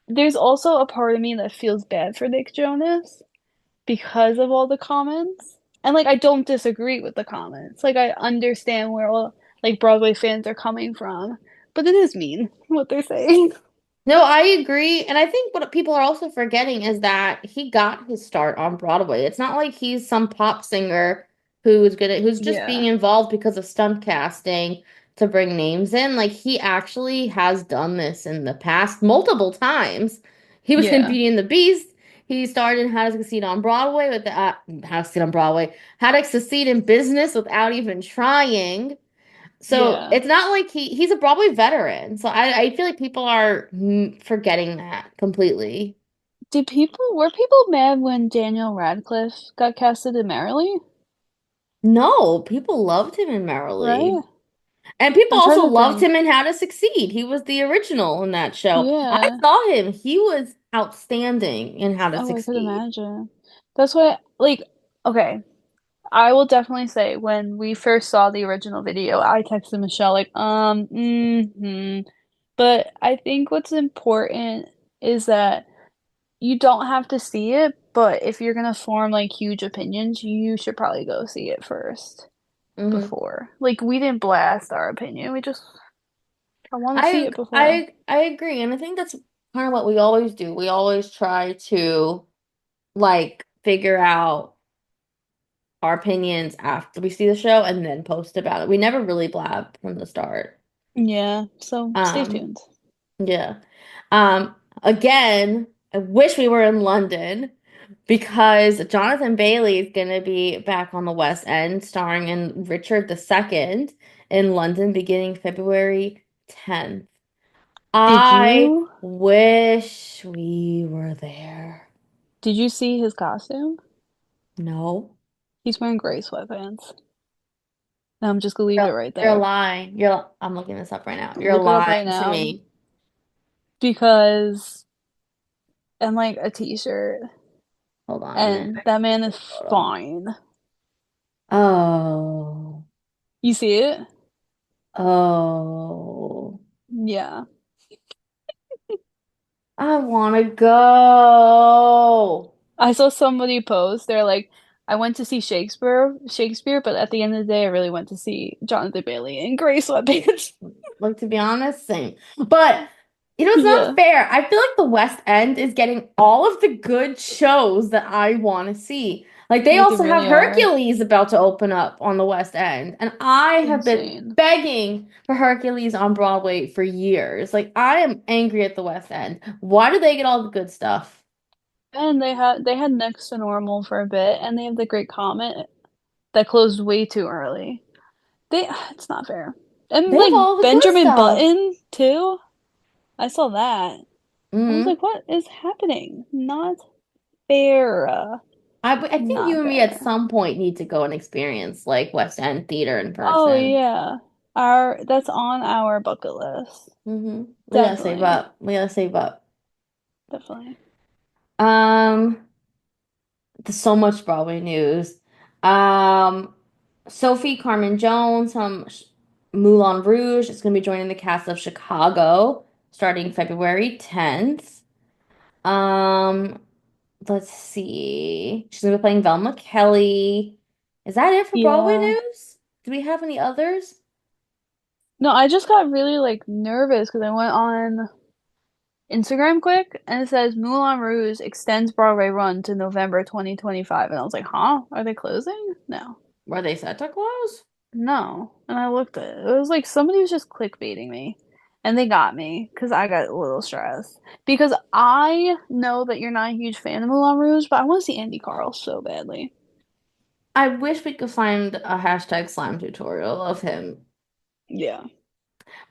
there's also a part of me that feels bad for Nick Jonas because of all the comments. And like I don't disagree with the comments. Like I understand where all like Broadway fans are coming from, but it is mean what they're saying. No, I agree. And I think what people are also forgetting is that he got his start on Broadway. It's not like he's some pop singer who's just being Yeah. involved because of stunt casting to bring names in. Like he actually has done this in the past multiple times. He was in Yeah. Beauty and the Beast. He starred in How to Succeed on Broadway with the How to Succeed on Broadway, How to Succeed in Business without even trying. So Yeah. it's not like he's a Broadway veteran. So I feel like people are forgetting that completely. Were people mad when Daniel Radcliffe got casted in Merrily? No, people loved him in Right? Merrily. And people I'm trying also to loved think. him in How to Succeed. He was the original in that show. I Yeah. saw him. He was outstanding in How to Oh, I could Succeed. imagine. That's why, like, okay, I will definitely say when we first saw the original video, I texted Michelle like, But I think what's important is that you don't have to see it, but if you're gonna form like huge opinions, you should probably go see it first Hmm. before. Like, we didn't blast our opinion. We just I want to see I it before. I agree, and I think that's kind of what we always do. We always try to like figure out our opinions after we see the show and then post about it. We never really blab from the start. Yeah, so stay Um, tuned. yeah. Again, I wish we were in London because Jonathan Bailey is gonna be back on the West End starring in Richard II in London beginning February 10th. Did I you wish we were there. did you see his costume? No. He's wearing gray sweatpants. I'm just gonna leave it You're, right you're there. lying. I'm looking this up right now. You're Look it up right lying to now me. because and like a t-shirt Hold on a minute. and that man is Photo. fine. Oh. You see it? Oh. Yeah. I want to go. I saw somebody post, they're like, I went to see Shakespeare, but at the end of the day, I really went to see Jonathan Bailey in gray sweatpants. Like, to be honest, same. But, it's not Yeah. fair. I feel like the West End is getting all of the good shows that I want to see. Like they Like they also have really are Hercules about to open up on the West End. And I have been insane. begging for Hercules on Broadway for years. Like I am angry at the West End. Why do they get all the good stuff? And they had Next to Normal for a bit, and they have the Great Comet that closed way too early. They It's not fair. And They have like all the good Benjamin stuff. Button too. I saw that. I was Hmm. like, what is happening? Not fair. I think you Not and me at fair. some point need to go and experience like West End theater in Oh person. yeah. Our That's on our bucket list. We gotta save Definitely. up. We gotta save up. Definitely. Um, there's so much Broadway news. Um, Sophie Carmen Jones from Moulin Rouge is gonna be joining the cast of Chicago starting February 10th. Um, let's see. She's gonna be playing Velma Kelly. Is that it for Broadway Yeah. news? Do we have any others? No, I just got really like nervous because I went on Instagram quick and it says Moulin Rouge extends Broadway run to November 2025. And I was like, huh? Are they closing? No. Were they set to close? No. And I looked at it. It was like somebody was just clickbaiting me. And they got me because I got a little stressed. Because I know that you're not a huge fan of Moulin Rouge, but I want to see Andy Carl so badly. I wish we could find a hashtag slime tutorial of him. Yeah.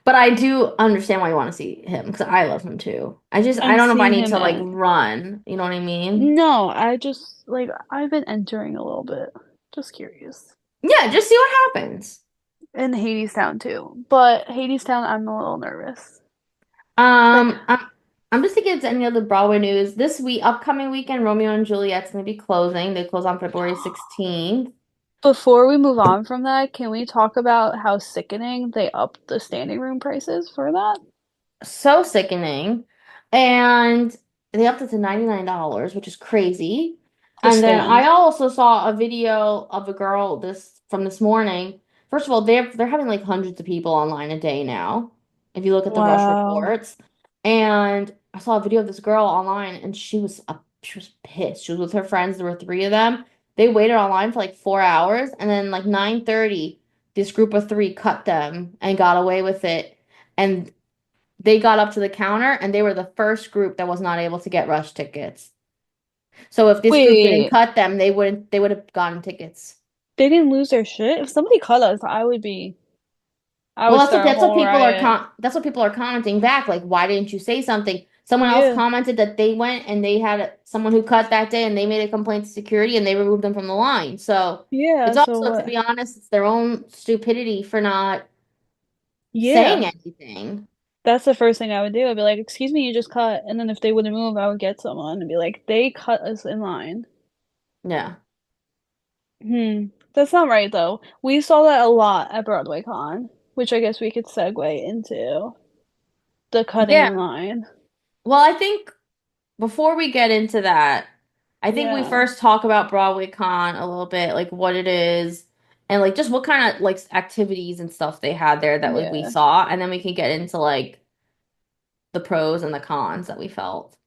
But I do understand why you want to see him because I love him too. I And don't know if I seeing need him to like at run. You know what I mean? No, I just like I've been entering a little bit. Just curious. Yeah, just see what happens. And Hadestown too. But Hadestown I'm a little nervous. Like Um, I'm, I'm just thinking it's any other Broadway news. This week, upcoming weekend, Romeo and Juliet's gonna be closing. They close on February 16th. before we move on from that, can we talk about how sickening they upped the standing room prices for that? So sickening. And they upped it to $99, which is crazy. And then I Sustained. also saw a video of a girl this morning. First of all, they're having like hundreds of people online a day now, if you look at the rush Wow. reports. And I saw a video of this girl online and she was pissed. She was with her friends. There were three of them. They waited online for like 4 hours and then like 9:30, this group of three cut them and got away with it. And they got up to the counter and they were the first group that was not able to get rush tickets. So if this group didn't Wait, cut them, they would have gotten tickets. they didn't lose their shit? If somebody cut us, I Well, would start a that's what whole riot. that's what people are commenting back. Like, why didn't you say something? Someone else Yeah. commented that they went and they had someone who cut that day and they made a complaint to security and they removed them from the line. So Yeah, it's so also, to what? be honest, it's their own stupidity for not saying Yeah. anything. That's the first thing I would do. I'd be like, "Excuse me, you just cut." And then if they wouldn't move, I would get someone and be like, "They cut us in line." Yeah. That's not right though. We saw that a lot at Broadway Con, which I guess we could segue into the cutting Yeah. in line. Well, I think before we get into that, I think we Yeah. first talk about Broadway Con a little bit, like what it is and like just what kind of like activities and stuff they had there that we Yeah. saw, and then we can get into like the pros and the cons that we felt.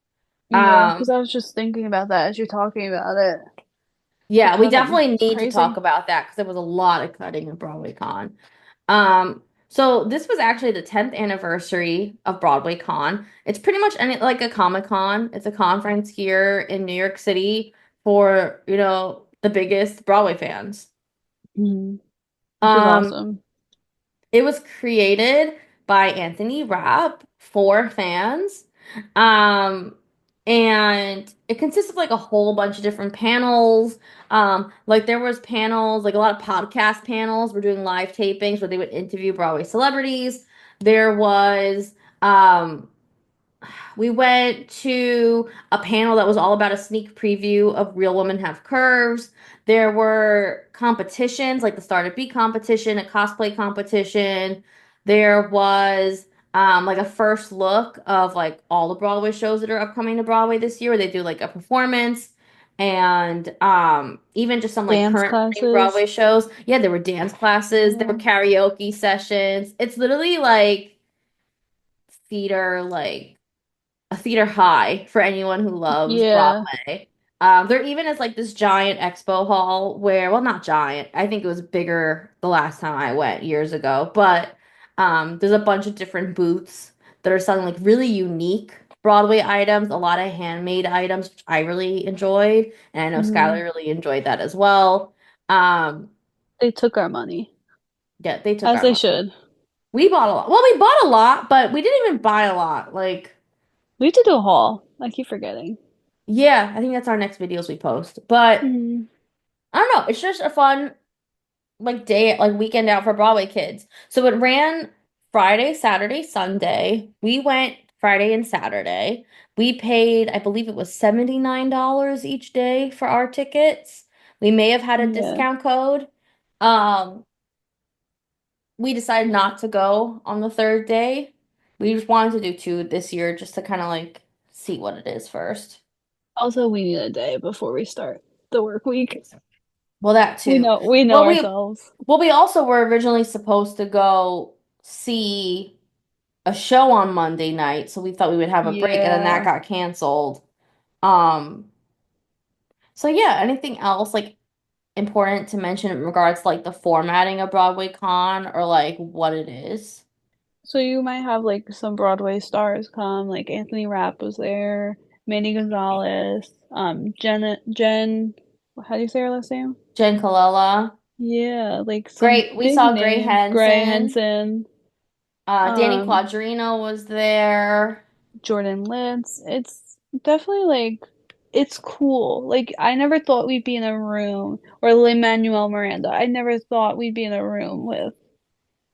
Yeah, because Um, I was just thinking about that as you're talking about it. The yeah, we cutting. definitely It's need to talk crazy. about that because there was a lot of cutting at Broadway Con. So this was actually the 10th anniversary of Broadway Con. It's pretty much like a Comic Con. It's a conference here in New York City for, the biggest Broadway fans. Mhm. Which is Um, awesome. it was created by Anthony Rapp for fans. Um, and it consists of like a whole bunch of different panels. Like there was panels, like a lot of podcast panels. We're doing live tapings where they would interview Broadway celebrities. There was we went to a panel that was all about a sneak preview of Real Women Have Curves. There were competitions, like the Star to Be competition, a cosplay competition. There was like a first look of like all the Broadway shows that are upcoming to Broadway this year, where they do like a performance and even just some like Dance current running classes. Broadway shows. Yeah, there were dance classes, there were Yeah. karaoke sessions. It's literally like theater like a theater high for anyone who loves Yeah. Broadway. There even is like this giant expo hall where, well, not giant. I think it was bigger the last time I went years ago, but there's a bunch of different booths that are selling like really unique Broadway items, a lot of handmade items, which I really enjoyed, and I know Hmm. Skylar really enjoyed that as well. Um, They took our money, yeah, they took as our they money. should. We bought a lot. Well, we bought a lot, but we didn't even buy a lot. Like, We have to do a haul. I keep forgetting. yeah, I think that's our next videos we post. But Hmm. I don't know, it's just a fun like day like weekend out for Broadway kids. So it ran Friday, Saturday, Sunday. We went Friday and Saturday. We paid, I believe it was $79 each day for our tickets. We may have had a Yeah. discount code. Um, we decided not to go on the third day. We just wanted to do two this year just to kind of like see what it is first. Also, we need a day before we start the work week. Well, that too. We know Well, we ourselves. well we also were originally supposed to go see a show on Monday night, so we thought we would have a break, and then that Yeah. got canceled. Um, so yeah, anything else like important to mention in regards to like the formatting of Broadway Con or like what it is? So you might have like some Broadway stars come, like Anthony Rapp was there, Manny Gonzalez, how do you say her last name? Jen Colella, Yeah, like some great. We big saw Gray names. Gray Henson. Henson, Danny um, Quadrino was there. Jordan Lintz. It's definitely like it's cool. Like I never thought we'd be in a room or Lin-Manuel Miranda. I never thought we'd be in a room with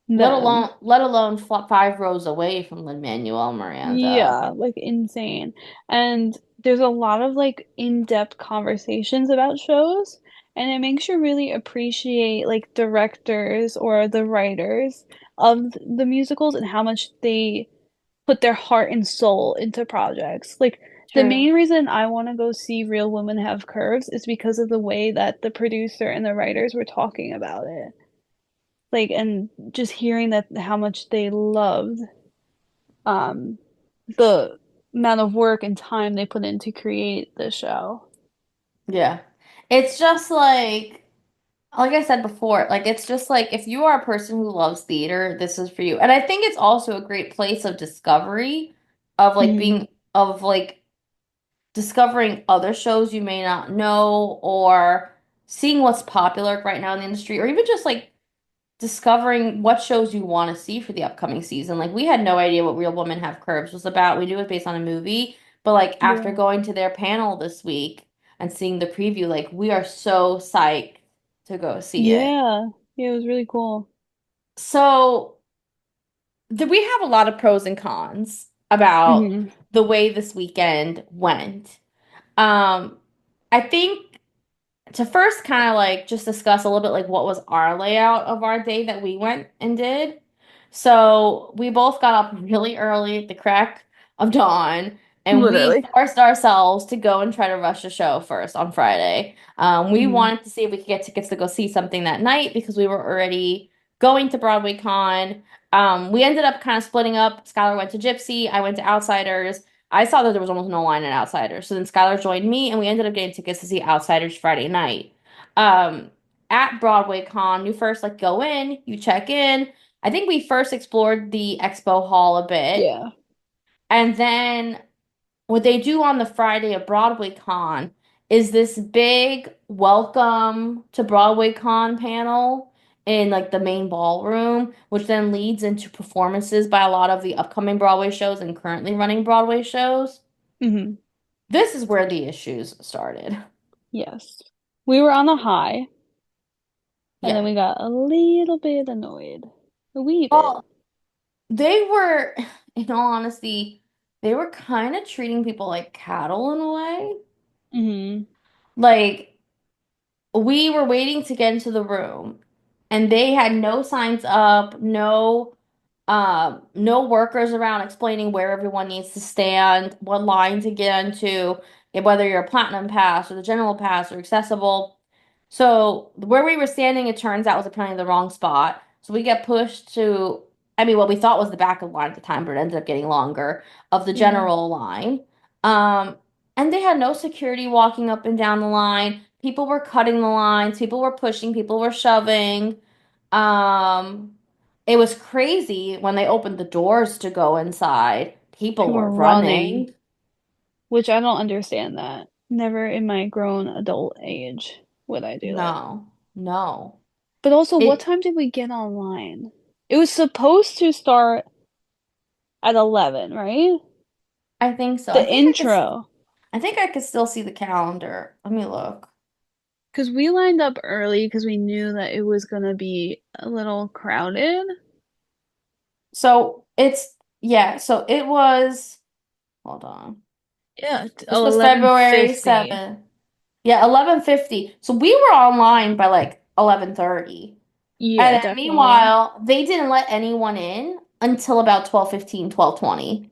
them. Let alone 5 rows away from Lin-Manuel Miranda. Yeah, like insane. And there's a lot of like in-depth conversations about shows, and it makes you really appreciate like directors or the writers of the musicals and how much they put their heart and soul into projects. Like the True. main reason I want to go see Real Women Have Curves is because of the way that the producer and the writers were talking about it. Like and just hearing that how much they loved um the amount of work and time they put in to create the show. Yeah. It's just like I said before, like it's just like if you are a person who loves theater, this is for you. And I think it's also a great place of discovery of like Hmm. being of like discovering other shows you may not know or seeing what's popular right now in the industry or even just like discovering what shows you want to see for the upcoming season. Like we had no idea what Real Women Have Curves was about. We knew it was based on a movie, but like after Yeah. going to their panel this week and seeing the preview, like we are so psyched to go see it. Yeah. Yeah, it was really cool. So we have a lot of pros and cons about Hmm. the way this weekend went. Um, I think to first kind of like just discuss a little bit like what was our layout of our day that we went and did. So we both got up really early at the crack of dawn and we Literally. forced ourselves to go and try to rush the show first on Friday. We Hmm. wanted to see if we could get tickets to go see something that night because we were already going to Broadway Con. We ended up kind of splitting up. Skylar went to Gypsy, I went to Outsiders. I saw that there was almost no line at Outsiders. So then Skylar joined me and we ended up getting tickets to see Outsiders Friday night. Um, at Broadway Con, you first like go in, you check in. I think we first explored the expo hall a bit. Yeah. And then what they do on the Friday of Broadway Con is this big welcome to Broadway Con panel in like the main ballroom, which then leads into performances by a lot of the upcoming Broadway shows and currently running Broadway shows. Hmm. This is where the issues started. Yes. We were on a high, and then Yeah. we got a little bit annoyed. A wee bit. Well, they were, in all honesty, they were kind of treating people like cattle in a way. Hmm. Like, we were waiting to get into the room, and they had no signs up, no workers around explaining where everyone needs to stand, what line to get into, whether you're a platinum pass or the general pass or accessible. So where we were standing, it turns out was apparently the wrong spot. So we get pushed to, I mean, what we thought was the back of the line at the time, but it ended up getting longer of the Yeah. general line. Um, And they had no security walking up and down the line. People were cutting the lines, people were pushing, people were shoving. Um, it was crazy when they opened the doors to go inside. People People were were running, running. which I don't understand that. Never in my grown adult age would I do that. No, no. But also, what It, time did we get online? It was supposed to start at 11, right? I think so. The intro. I think I could still see the calendar. Let me look. Because we lined up early because we knew that it was going to be a little crowded. So it's yeah, so it was hold on. Yeah, This oh, was February 11:50. 7th. Yeah, 11:50. So we were online by like 11:30. And Yeah, then definitely. meanwhile, they didn't let anyone in until about 12:15, 12:20.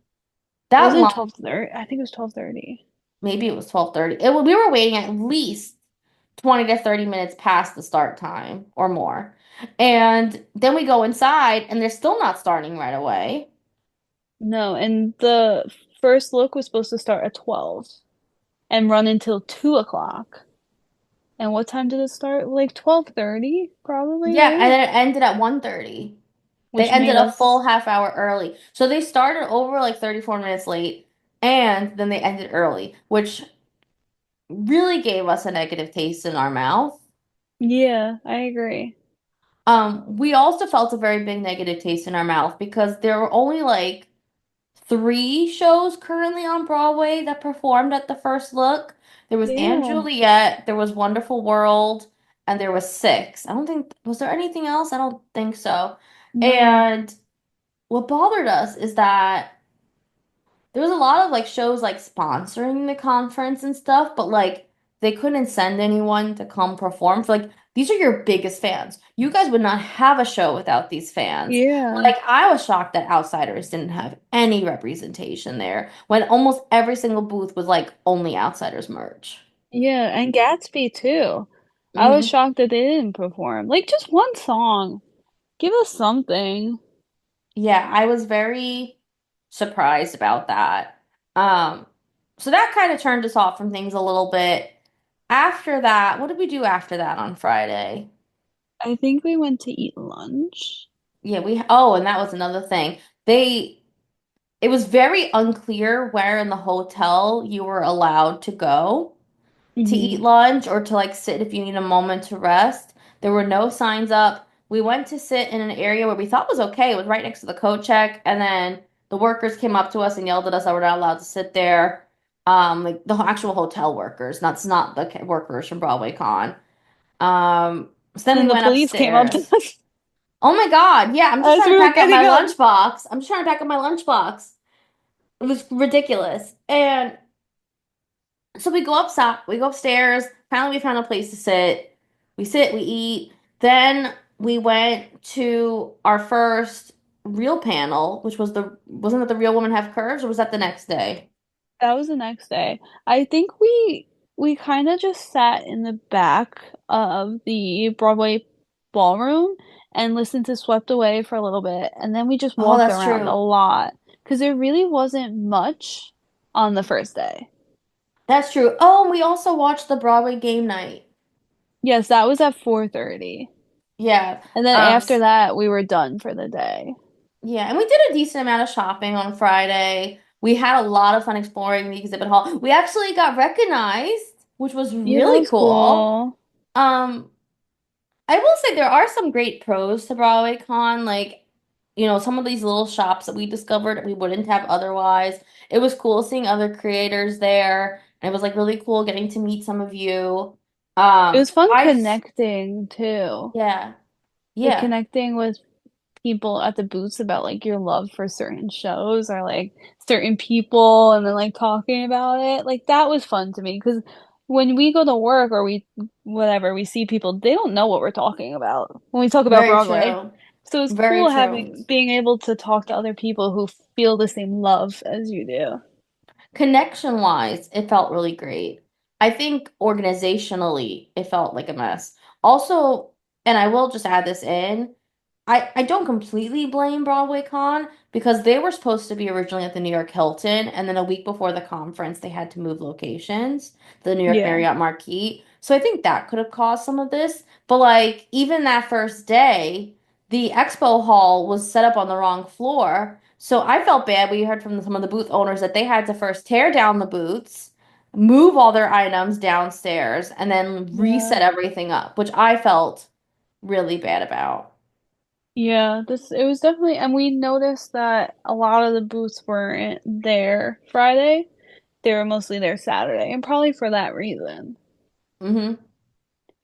Was That it long, 12:30? I think it was 12:30. maybe it was 12:30. We were waiting at least 20 to 30 minutes past the start time or more. And then we go inside and they're still not starting right away. No, and the first look was supposed to start at 12 and run until 2 o'clock. And what time did it start? Like 12:30, probably, Yeah, and right? then it ended at 1:30. They Which ended made a us, full half hour early. So they started over like 34 minutes late and then they ended early, which really gave us a negative taste in our mouth. yeah, I agree. We also felt a very big negative taste in our mouth because there were only like three shows currently on Broadway that performed at the first look. There was Anne Yeah. Juliet, there was Wonderful World, and there was six. I don't think, was there anything else? I don't think so. No. And what bothered us is that there was a lot of like shows like sponsoring the conference and stuff, but like they couldn't send anyone to come perform. For like these are your biggest fans. You guys would not have a show without these fans. Yeah. Like I was shocked that Outsiders didn't have any representation there when almost every single booth was like only Outsiders merch. Yeah, and Gatsby too. I was Hmm. shocked that they didn't perform. Like just one song. Give us something. Yeah, I was very surprised about that. Um, so that kind of turned us off from things a little bit. After that, what did we do after that on Friday? I think we went to eat lunch. Yeah, and that was another thing. It was very unclear where in the hotel you were allowed to go to eat Hmm. lunch or to like sit if you need a moment to rest. There were no signs up. We went to sit in an area where we thought was okay. It was right next to the coat check, and then the workers came up to us and yelled at us that we're not allowed to sit there. Like the actual hotel workers, not the workers from Broadway Con. So then And we then the went police came up to upstairs. us Oh my God, yeah, I'm just as trying we to were pack up getting my up. lunchbox. I'm just trying to pack up my lunchbox. It was ridiculous. And so we go upstairs. Finally, we found a place to sit. We sit, we eat. Then we went to our first real panel, which was wasn't it the Real Women Have Curves, or was that the next day? That was the next day. I think we kind of just sat in the back of the Broadway ballroom and listened to Swept Away for a little bit, and then we just Oh, walked that's around a true. lot because there really wasn't much on the first day. That's true. Oh, and we also watched the Broadway game night. Yes, that was at 4:30. Yeah. And then Um, after that, we were done for the day. Yeah, and we did a decent amount of shopping on Friday. We had a lot of fun exploring the exhibit hall. We actually got recognized, which was Yeah, that really was cool. cool. Um, I will say there are some great pros to Broadway Con, like, some of these little shops that we discovered that we wouldn't have otherwise. It was cool seeing other creators there, and it was like really cool getting to meet some of you. It was fun I connecting too. Yeah, Like yeah, connecting with people at the booths about like your love for certain shows or like certain people and then like talking about it. Like that was fun to me because when we go to work or we whatever, we see people, they don't know what we're talking about when we talk about very Broadway. true. So it's Very cool true. having being able to talk to other people who feel the same love as you do. Connection wise, it felt really great. I think organizationally, it felt like a mess. Also, and I will just add this in, I don't completely blame Broadway Con because they were supposed to be originally at the New York Hilton, and then a week before the conference, they had to move locations, the New York Yeah. Marriott Marquis. So I think that could have caused some of this. But like even that first day, the expo hall was set up on the wrong floor. So I felt bad. We heard from some of the booth owners that they had to first tear down the booths, move all their items downstairs, and then Yeah. reset everything up, which I felt really bad about. Yeah, this it was definitely, and we noticed that a lot of the booths weren't there Friday. They were mostly there Saturday, and probably for that reason. Hmm.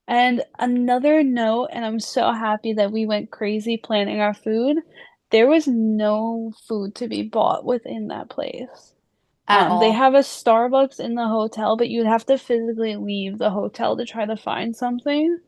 And another note, and I'm so happy that we went crazy planning our food. There was no food to be bought within that place. At They all. have a Starbucks in the hotel, but you'd have to physically leave the hotel to try to find something.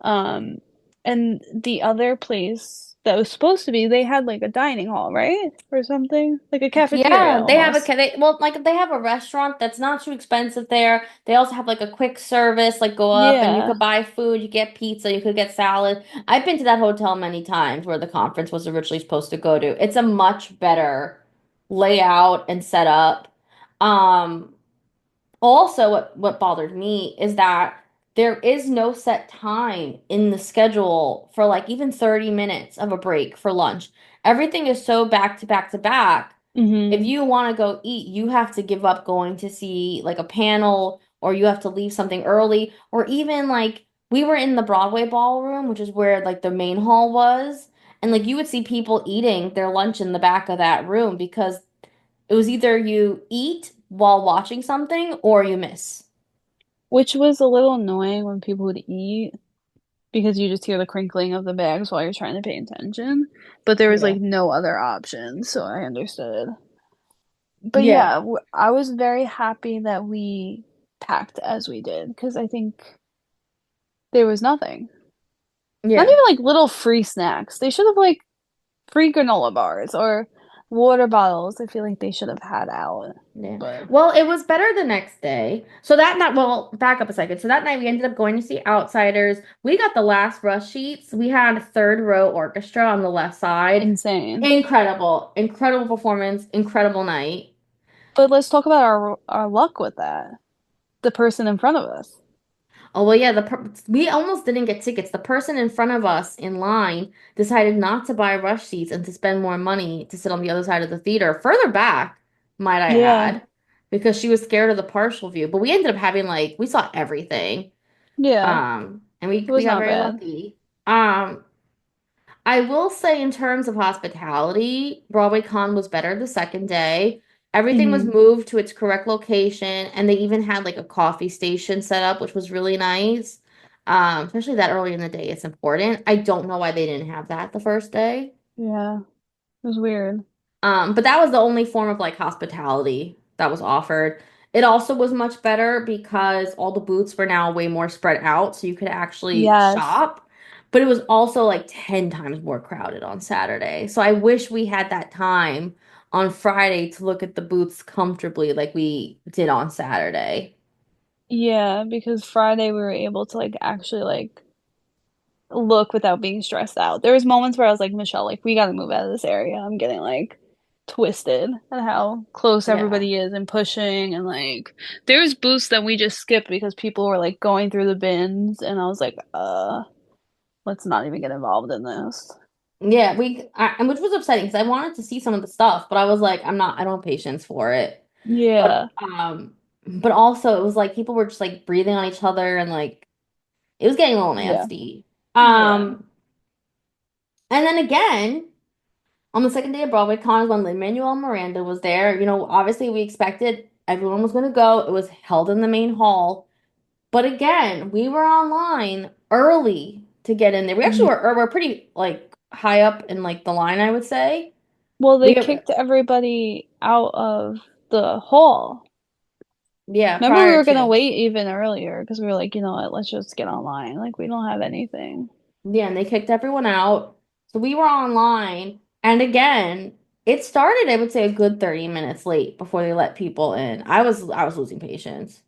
Um, and the other place that was supposed to be, they had like a dining hall, right? Or something, like a cafeteria Yeah, they have almost. well, like they have a restaurant that's not too expensive there. They also have like a quick service, like go up and you Yeah, could buy food, you get pizza, you could get salad. I've been to that hotel many times where the conference was originally supposed to go to. It's a much better layout and setup. Um, Also, what bothered me is that there is no set time in the schedule for like even 30 minutes of a break for lunch. Everything is so back to back to back. If hmm you want to go eat, you have to give up going to see like a panel or you have to leave something early or even like we were in the Broadway ballroom, which is where like the main hall was, and like you would see people eating their lunch in the back of that room because it was either you eat while watching something or you miss. which was a little annoying when people would eat because you just hear the crinkling of the bags while you're trying to pay attention. But there was Yeah. like no other option, so I understood. But Yeah. yeah, I was very happy that we packed as we did because I think there was nothing. Not Yeah. even like little free snacks. They should have like free granola bars or water bottles. I feel like they should have had out. Yeah. But Well, it was better the next day. So that night, well, back up a second. So that night we ended up going to see Outsiders. We got the last rush seats. We had third row orchestra on the left side. insane. Incredible. Incredible performance. Incredible night. But let's talk about our luck with that. The person in front of us. Oh, well, yeah, we almost didn't get tickets. The person in front of us in line decided not to buy rush seats and to spend more money to sit on the other side of the theater, further back, might I Yeah. add, because she was scared of the partial view. But we ended up having like we saw everything. Yeah. And It we was got not very bad. lucky. I will say in terms of hospitality, Broadway Con was better the second day. Everything was hmm moved to its correct location, and they even had like a coffee station set up, which was really nice. Especially that early in the day, it's important. I don't know why they didn't have that the first day. Yeah. It was weird. But that was the only form of like hospitality that was offered. It also was much better because all the booths were now way more spread out, so you could actually Yes. shop. But it was also like 10 times more crowded on Saturday. So I wish we had that time on Friday to look at the booths comfortably like we did on Saturday. Yeah, because Friday we were able to like actually like look without being stressed out. There was moments where I was like, Michelle, like we gotta move out of this area. I'm getting like twisted at how close Yeah. everybody is and pushing and like there's booths that we just skipped because people were like going through the bins and I was like, let's not even get involved in this. Yeah, and which was upsetting because I wanted to see some of the stuff, but I was like, I don't have patience for it. But Yeah. but also it was like people were just like breathing on each other and like it was getting a little Yeah. nasty. Yeah. And then again, on the second day of Broadway Con is when Lin-Manuel Miranda was there. You know, obviously we expected everyone was going to go. It was held in the main hall. But again, we were online early to get in there. We actually Mhm. were pretty like high up in like the line, I would say. Well, they We kicked everybody out of the hall. Yeah, Remember, we prior were gonna to. wait even earlier because we were like, you know what, let's just get online. Like, we don't have anything. Yeah, and they kicked everyone out. So we were online. And again, it started, I would say, a good 30 minutes late before they let people in. I was losing patience.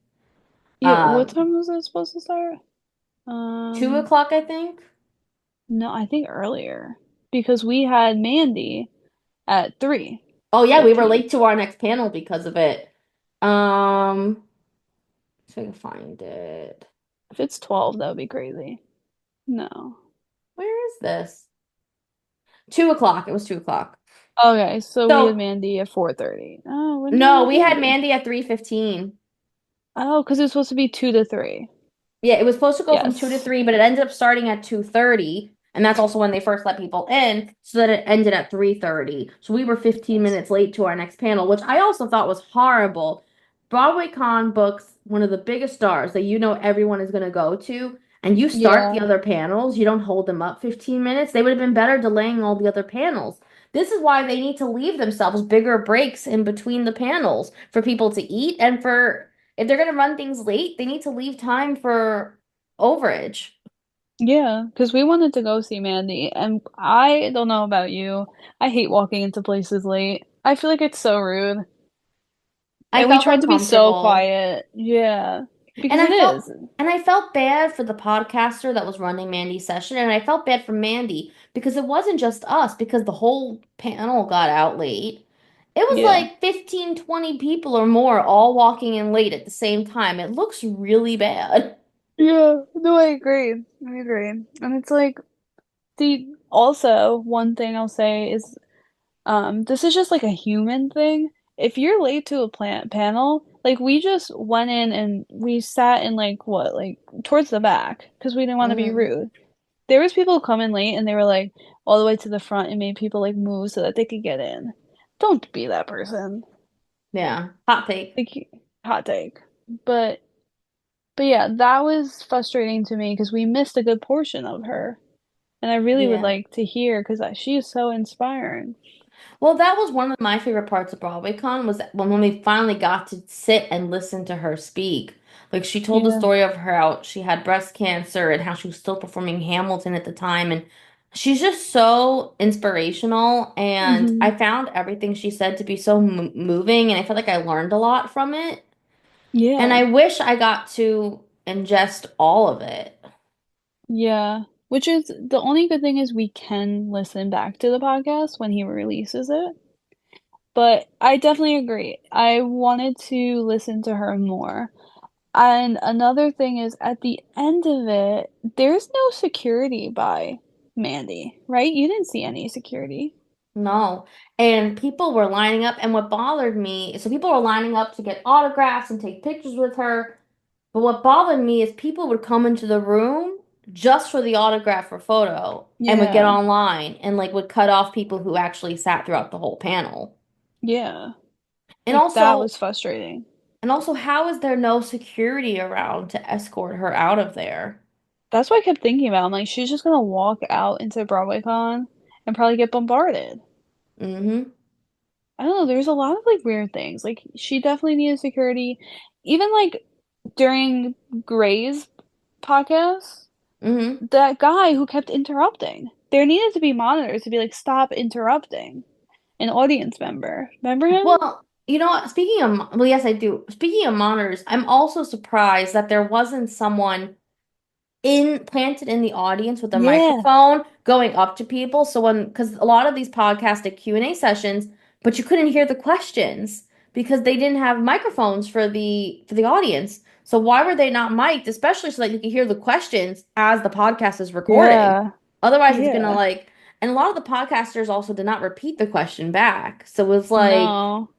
Yeah, what Um, time was it supposed to start? 2 o'clock, I think. No, I think earlier because we had Mandy at Oh yeah, we were 3:15. late to our next panel because of it. Um, so I can find it. If it's 12, that would be crazy. No. Where is this? 2 o'clock. It was 2 o'clock. Okay, so we had So Mandy at 4:30. Oh, when did we no, have we had Mandy? Mandy at 3:15. Oh, because it's supposed to be 2 to 3. Yeah, it was supposed to go from 2 to Yes. 3, but it ended up starting at 2:30, and that's also when they first let people in, so that it ended at 3:30. So we were 15 Yes. minutes late to our next panel, which I also thought was horrible. Broadway Con books one of the biggest stars that you know everyone is going to go to, and you start the Yeah. other panels, you don't hold them up 15 minutes. They would have been better delaying all the other panels. This is why they need to leave themselves bigger breaks in between the panels for people to eat and for if they're going to run things late, they need to leave time for overage. Yeah, because we wanted to go see Mandy, and I don't know about you. I hate walking into places late. I feel like it's so rude. I And we felt tried to be so uncomfortable. quiet. Yeah, And because I it felt is. and I felt bad for the podcaster that was running Mandy's session, and I felt bad for Mandy because it wasn't just us, because the whole panel got out late. It was Yeah. like 15, 20 people or more all walking in late at the same time. It looks really bad. Yeah, no, I agree. I agree. And it's like, the also one thing I'll say is this is just like a human thing. If you're late to a plant panel, like we just went in and we sat in like what, like towards the back because we didn't want to be Hmm. rude. There was people coming late and they were like all the way to the front and made people like move so that they could get in. Don't be that person. Yeah. Hot take. Like hot take. But but yeah, that was frustrating to me because we missed a good portion of her. And I really would Yeah. like to hear because she is so inspiring. Well, that was one of my favorite parts of BroadwayCon was when we finally got to sit and listen to her speak. Like she told the Yeah. story of her how she had breast cancer and how she was still performing Hamilton at the time, and she's just so inspirational. And Hmm. I found everything she said to be so moving, and I felt like I learned a lot from it. And Yeah. I wish I got to ingest all of it. Yeah. Which is the only good thing is we can listen back to the podcast when he releases it. But I definitely agree. I wanted to listen to her more. And another thing is at the end of it, there's no security by Mandy, right? You didn't see any security. No. And people were lining up, and what bothered me, so people were lining up to get autographs and take pictures with her. But what bothered me is people would come into the room just for the autograph or photo and would get Yeah. online and like would cut off people who actually sat throughout the whole panel. Yeah. And Like that also, was frustrating. how is there no security around to escort her out of there? That's what I kept thinking about. I'm like, she's just gonna walk out into BroadwayCon and probably get bombarded. Mm-hmm. I don't know, there's a lot of like weird things. Like she definitely needed security. Even like during Gray's podcast, Mm-hmm. that guy who kept interrupting. There needed to be monitors to be like, stop interrupting an audience member. Remember him? Well, you know what? Well, yes, I do. Speaking of monitors, I'm also surprised that there wasn't someone planted in the audience with a Yeah. microphone going up to people. So because a lot of these podcasts did Q&A sessions, but you couldn't hear the questions because they didn't have microphones for the audience. So why were they not mic'd, especially so that you could hear the questions as the podcast is recording? Yeah. Otherwise, it's gonna Yeah. and a lot of the podcasters also did not repeat the question back. So it was like, No.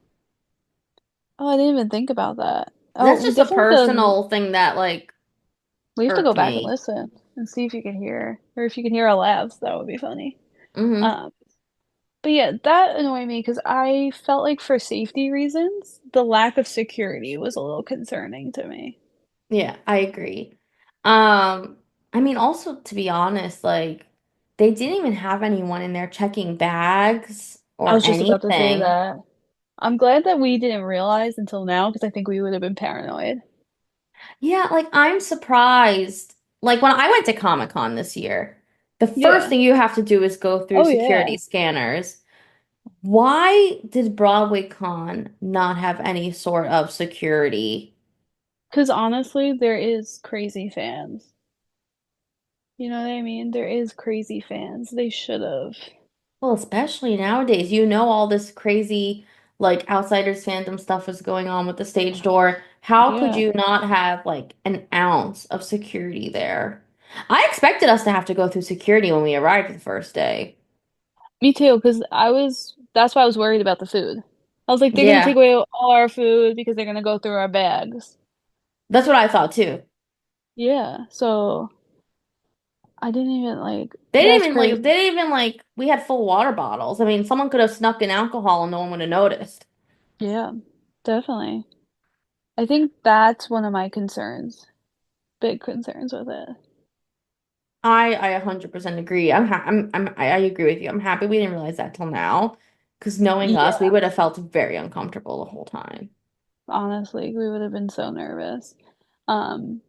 Oh, I didn't even think about that. that's Oh, we just a definitely have to personal thing that like go irked back and me. listen and see if you can hear, or if you can hear our laughs. That would be funny. Hmm. Um, but yeah, that annoyed me because I felt like for safety reasons, the lack of security was a little concerning to me. Yeah, I agree. Um, I mean, also to be honest, like they didn't even have anyone in there checking bags I or was just about to say anything. that. I'm glad that we didn't realize until now because I think we would have been paranoid. Yeah, like I'm surprised. Like when I went to Comic-Con this year, the first Yeah. thing you have to do is go through Oh yeah. security scanners. Why did Broadway Con not have any sort of security? Because honestly, there is crazy fans. You know what I mean? There is crazy fans. They should have. Well, especially nowadays, all this crazy like outsiders fandom stuff is going on with the stage door. How could Yeah, you not have like an ounce of security there? I expected us to have to go through security when we arrived the first day. me too, because that's why I was worried about the food. I was like, they're gonna take Yeah, away all our food because they're gonna go through our bags. that's what I thought too. Yeah, so I didn't even like, They didn't that's even like, crazy. they didn't even like, we had full water bottles. I mean, someone could have snuck in alcohol and no one would have noticed. Yeah, definitely. I think that's one of my concerns, big concerns with it. I 100% agree. I agree with you. I'm happy we didn't realize that till now, because knowing us, we Yeah, would have felt very uncomfortable the whole time. honestly, we would have been so nervous. Um,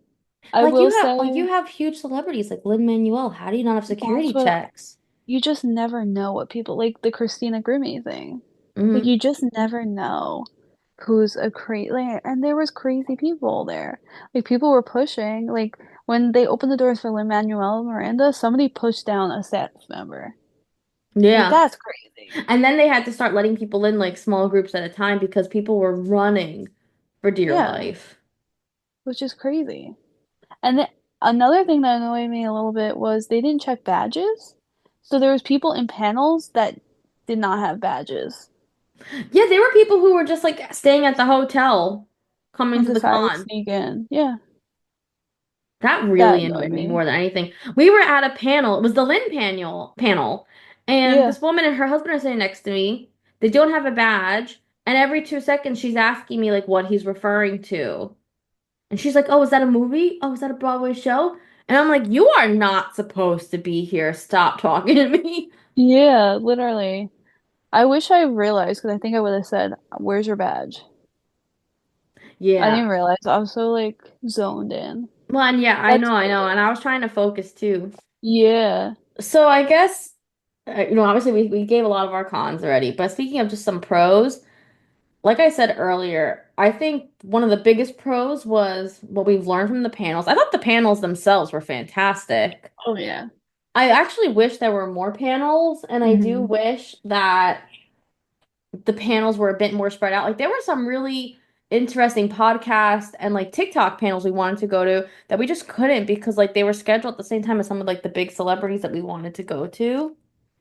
I Like will you say have huge celebrities like Lin-Manuel. How do you not have that's security what checks? you just never know what people like the Christina Grimmie thing. Like Hmm. you just never know who's a crazy like, and there was crazy people there. Like people were pushing. Like when they opened the doors for Lin-Manuel Miranda, somebody pushed down a staff member. Like Yeah. that's crazy. And then they had to start letting people in like small groups at a time because people were running for dear Yeah, life. which is crazy. And then another thing that annoyed me a little bit was they didn't check badges. So there was people in panels that did not have badges Yeah, there were people who were just like staying at the hotel coming and to the decided to con. sneak in. Yeah, That that really annoyed annoyed me me. more than anything. We were at a panel. It was the Lynn panel, and Yeah. this woman and her husband are sitting next to me. They don't have a badge, and every 2 seconds she's asking me like what he's referring to. And she's like, "Oh, is that a movie? Oh, is that a Broadway show?" And I'm like, "You are not supposed to be here. Stop talking to me." Yeah, literally. I wish I realized because I think I would have said, "Where's your badge?" I Yeah. didn't realize. I was so like zoned in. Well, and yeah, That's I know, crazy. and I was trying to focus too. Yeah. So I guess, obviously we gave a lot of our cons already, but speaking of just some pros. Like I said earlier, I think one of the biggest pros was what we've learned from the panels. I thought the panels themselves were fantastic. Oh yeah. I actually wish there were more panels, and I do Hmm. wish that the panels were a bit more spread out. Like there were some really interesting podcasts and like TikTok panels we wanted to go to that we just couldn't because like they were scheduled at the same time as some of like the big celebrities that we wanted to go to.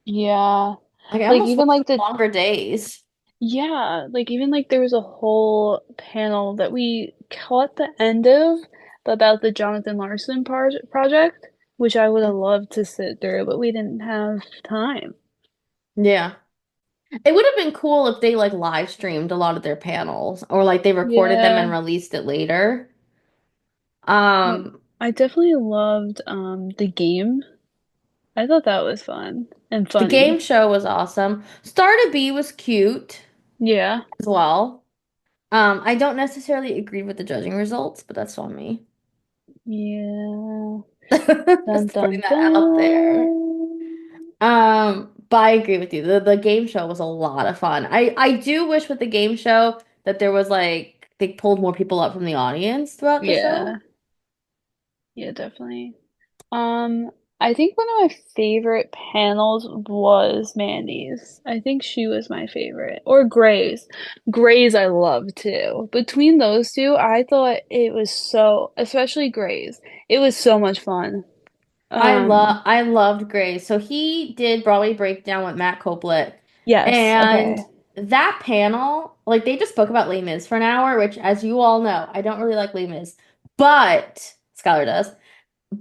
Yeah. Like I Like almost even wish like for the longer days. yeah, like even like there was a whole panel that we caught the end of about the Jonathan Larson project, which I would have loved to sit through, but we didn't have time. Yeah. It would have been cool if they like live streamed a lot of their panels or like they recorded them and Yeah. released it later. But Um, I definitely loved the game. I thought that was fun and the game funny. show was awesome. Star to Be was cute Yeah. as well. I don't necessarily agree with the judging results, but that's on me. Yeah. Dun Just putting dun that out there. dun. But I agree with you. The game show was a lot of fun. I do wish with the game show that there was like they pulled more people up from the audience throughout the show. Yeah. Yeah, definitely. Um, I think one of my favorite panels was Mandy's. I think she was my favorite. Or Gray's. Gray's I love too. Between those two, I thought it was so, especially Gray's. It was so much fun. Um, I loved Grace. So he did Broadway Breakdown with Matt Copeland. yes, And okay. that panel, like they just spoke about Les Mis for an hour, which as you all know, I don't really like Les Mis. But Skylar does.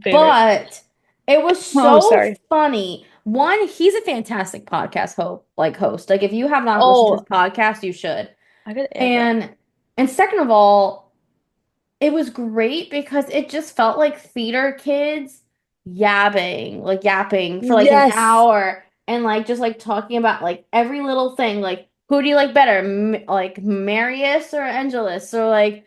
Favorite. But it was Oh, so sorry. funny. One, he's a fantastic podcast host. Like if you have not listened to his Oh, podcast, you should. I gotta add that. And second of all, it was great because it just felt like theater kids yapping for like an Yes. hour and like just like talking about like every little thing. Like, who do you like better? Like Marius or Angelus or like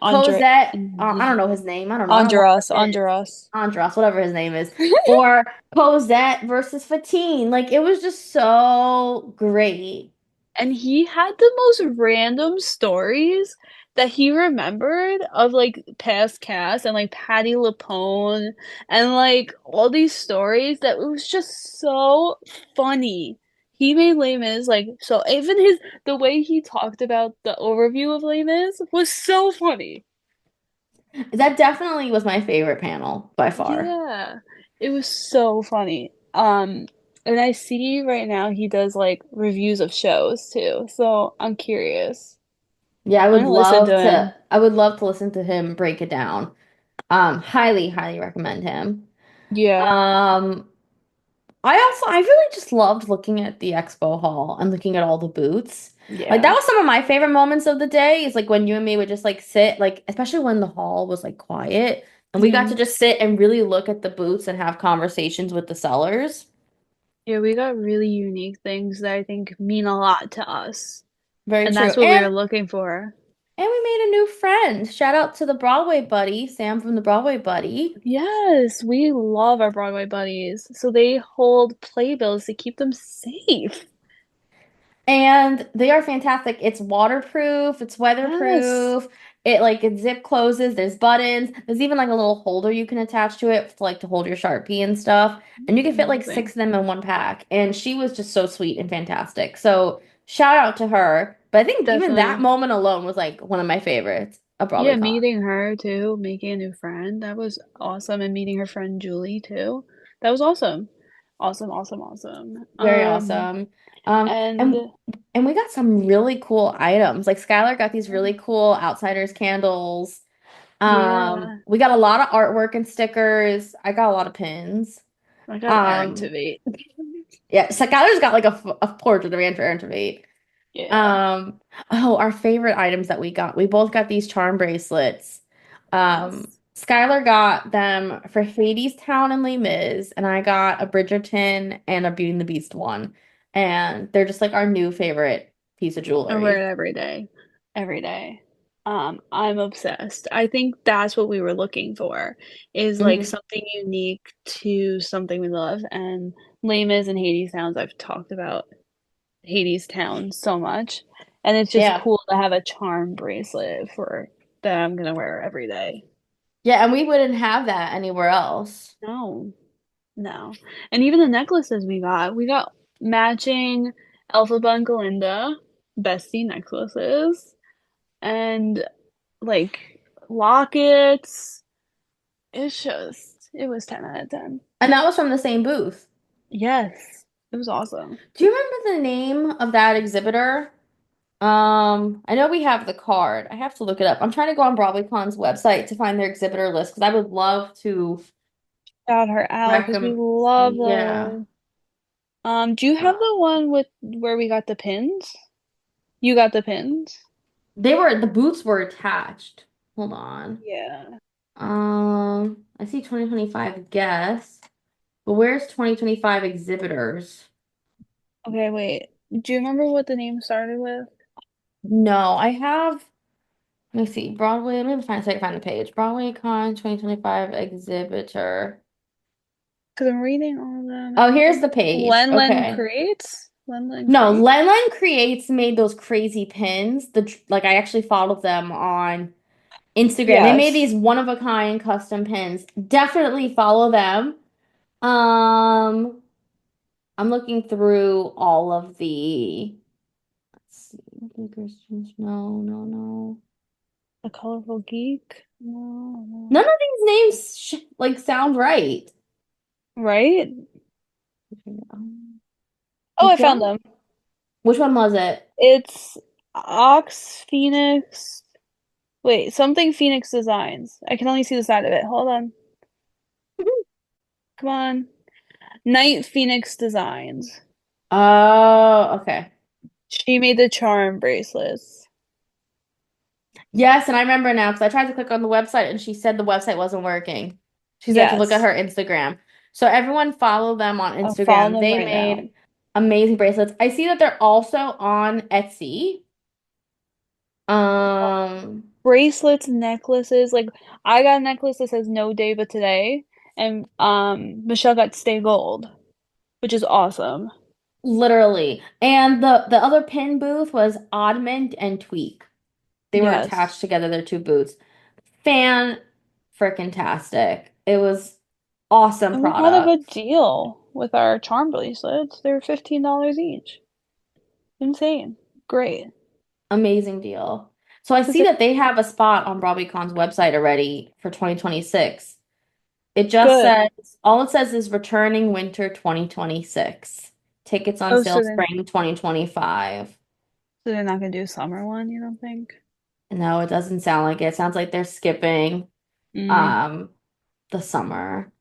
Andre Cosette? I don't know his name. I don't know. I don't watch Andros, the kids. Andros. Andros, whatever his name is. Or Cosette versus Fatine. Like, it was just so great. And he had the most random stories. that he remembered of like past cast and like Patty LuPone and like all these stories that it was just so funny. He made Les Mis like so even his the way he talked about the overview of Les Mis was so funny. That definitely was my favorite panel by far. Yeah, it was so funny. And I see right now he does like reviews of shows too, so I'm curious. Yeah, I'm gonna listen to him. I would love to listen to him break it down. Highly, highly recommend him. Yeah, Um, I really just loved looking at the expo hall and looking at all the booths. Like that yeah. was some of my favorite moments of the day is like when you and me would just like sit, like especially when the hall was like quiet and we got to Hmm. just sit and really look at the booths and have conversations with the sellers. Yeah, we got really unique things that I think mean a lot to us. Very And true. that's what we were looking for. And we made a new friend. Shout out to the Broadway buddy, Sam from the Broadway buddy. Yes, we love our Broadway buddies. So they hold playbills to keep them safe. And they are fantastic. It's waterproof, it's Yes. weatherproof. It zip closes, there's buttons. There's even like a little holder you can attach to it to like to hold your Sharpie and stuff. And you can fit like Amazing. six of them in one pack. And she was just so sweet and fantastic. So shout out to her. But I think even that Definitely. moment alone was like one of my favorites of Yeah, BroadwayCon. meeting her too, making a new friend. That was awesome. And meeting her friend Julie too. That was awesome. Awesome, awesome, awesome. Very awesome. And And we got some really cool items. Like Skylar got these really cool Outsiders candles. yeah, We got a lot of artwork and stickers. I got a lot of pins. I got Um, activate. yeah, so Skylar's got like a portrait of Rancher Activate. Yeah. Um, oh, our favorite items that we got. We both got these charm bracelets. Yes. Skylar got them for Hades Town and Les Mis, and I got a Bridgerton and a Beauty and the Beast one. And they're just like our new favorite piece of I wear jewelry. it every day. Every day. I'm obsessed. I think that's what we were looking for, is like Hmm. something unique to something we love. And Les Mis and Hades Towns, I've talked about Hades Town so much. And it's just Yeah. cool to have a charm bracelet for that I'm gonna wear every day. Yeah, and we wouldn't have that anywhere else. No, no. And even the necklaces we got matching Elphaba and Galinda bestie necklaces. And like lockets. It was 10 out of 10. And that was from the same booth. Yes, it was awesome. Do you remember the name of that exhibitor? I know we have the card. I have to look it up. I'm trying to go on BroadwayCon's website to find their exhibitor list because I would love to Shout her out because we recommend. love Yeah. those. Do you have the one with where we got the pins? You got the pins? The booths were attached. Hold on. Yeah. I see 2025 guests, but where's 2025 exhibitors? Okay, wait. Do you remember what the name started with? No, I have. Let me see. Broadway. Let me find so I can find the page. Broadway Con 2025 exhibitor. Because I'm reading all of them and Oh, I here's think the page. Len Len Okay. Creates? Len Len No, Creates? Lenlen Creates made those crazy pins. Like I actually followed them on Instagram. They made Yes. these one of a kind custom pins. Definitely follow them. Um, I'm looking through all of the. Let's see. Christians. No, no, no. A Colorful Geek? No, None no. of these names like sound right. Right? Oh, I found Michelle? them. Which one was it? It's Ox Phoenix. Wait, something Phoenix Designs. I can only see the side of it. Hold on. Come on. Night Phoenix Designs. Oh, okay. She made the charm bracelets. Yes, and I remember now because I tried to click on the website and she said the website wasn't working. She said to look at Yes. her Instagram. So everyone follow them on I'm following Instagram. them They right now. made amazing bracelets. I see that they're also on Etsy. Um, Bracelets, necklaces. Like I got a necklace that says no day but today. And Michelle got Stay Gold, which is awesome. Literally. And the other pin booth was Oddment and Tweak. They were Yes. attached together, their two boots. Fan freaking tastic. It was awesome And we had a good product. deal with our charm bracelets. They were $15 each. Insane. Great. Amazing deal. So I Because see they're that they have a spot on BroadwayCon's website already for 2026. It just good. says, all it says is returning winter 2026. Tickets on Oh, sale spring 2025. so they're not gonna do a summer one, you don't think? No, it doesn't sound like it. It sounds like they're skipping Mm. um the summer.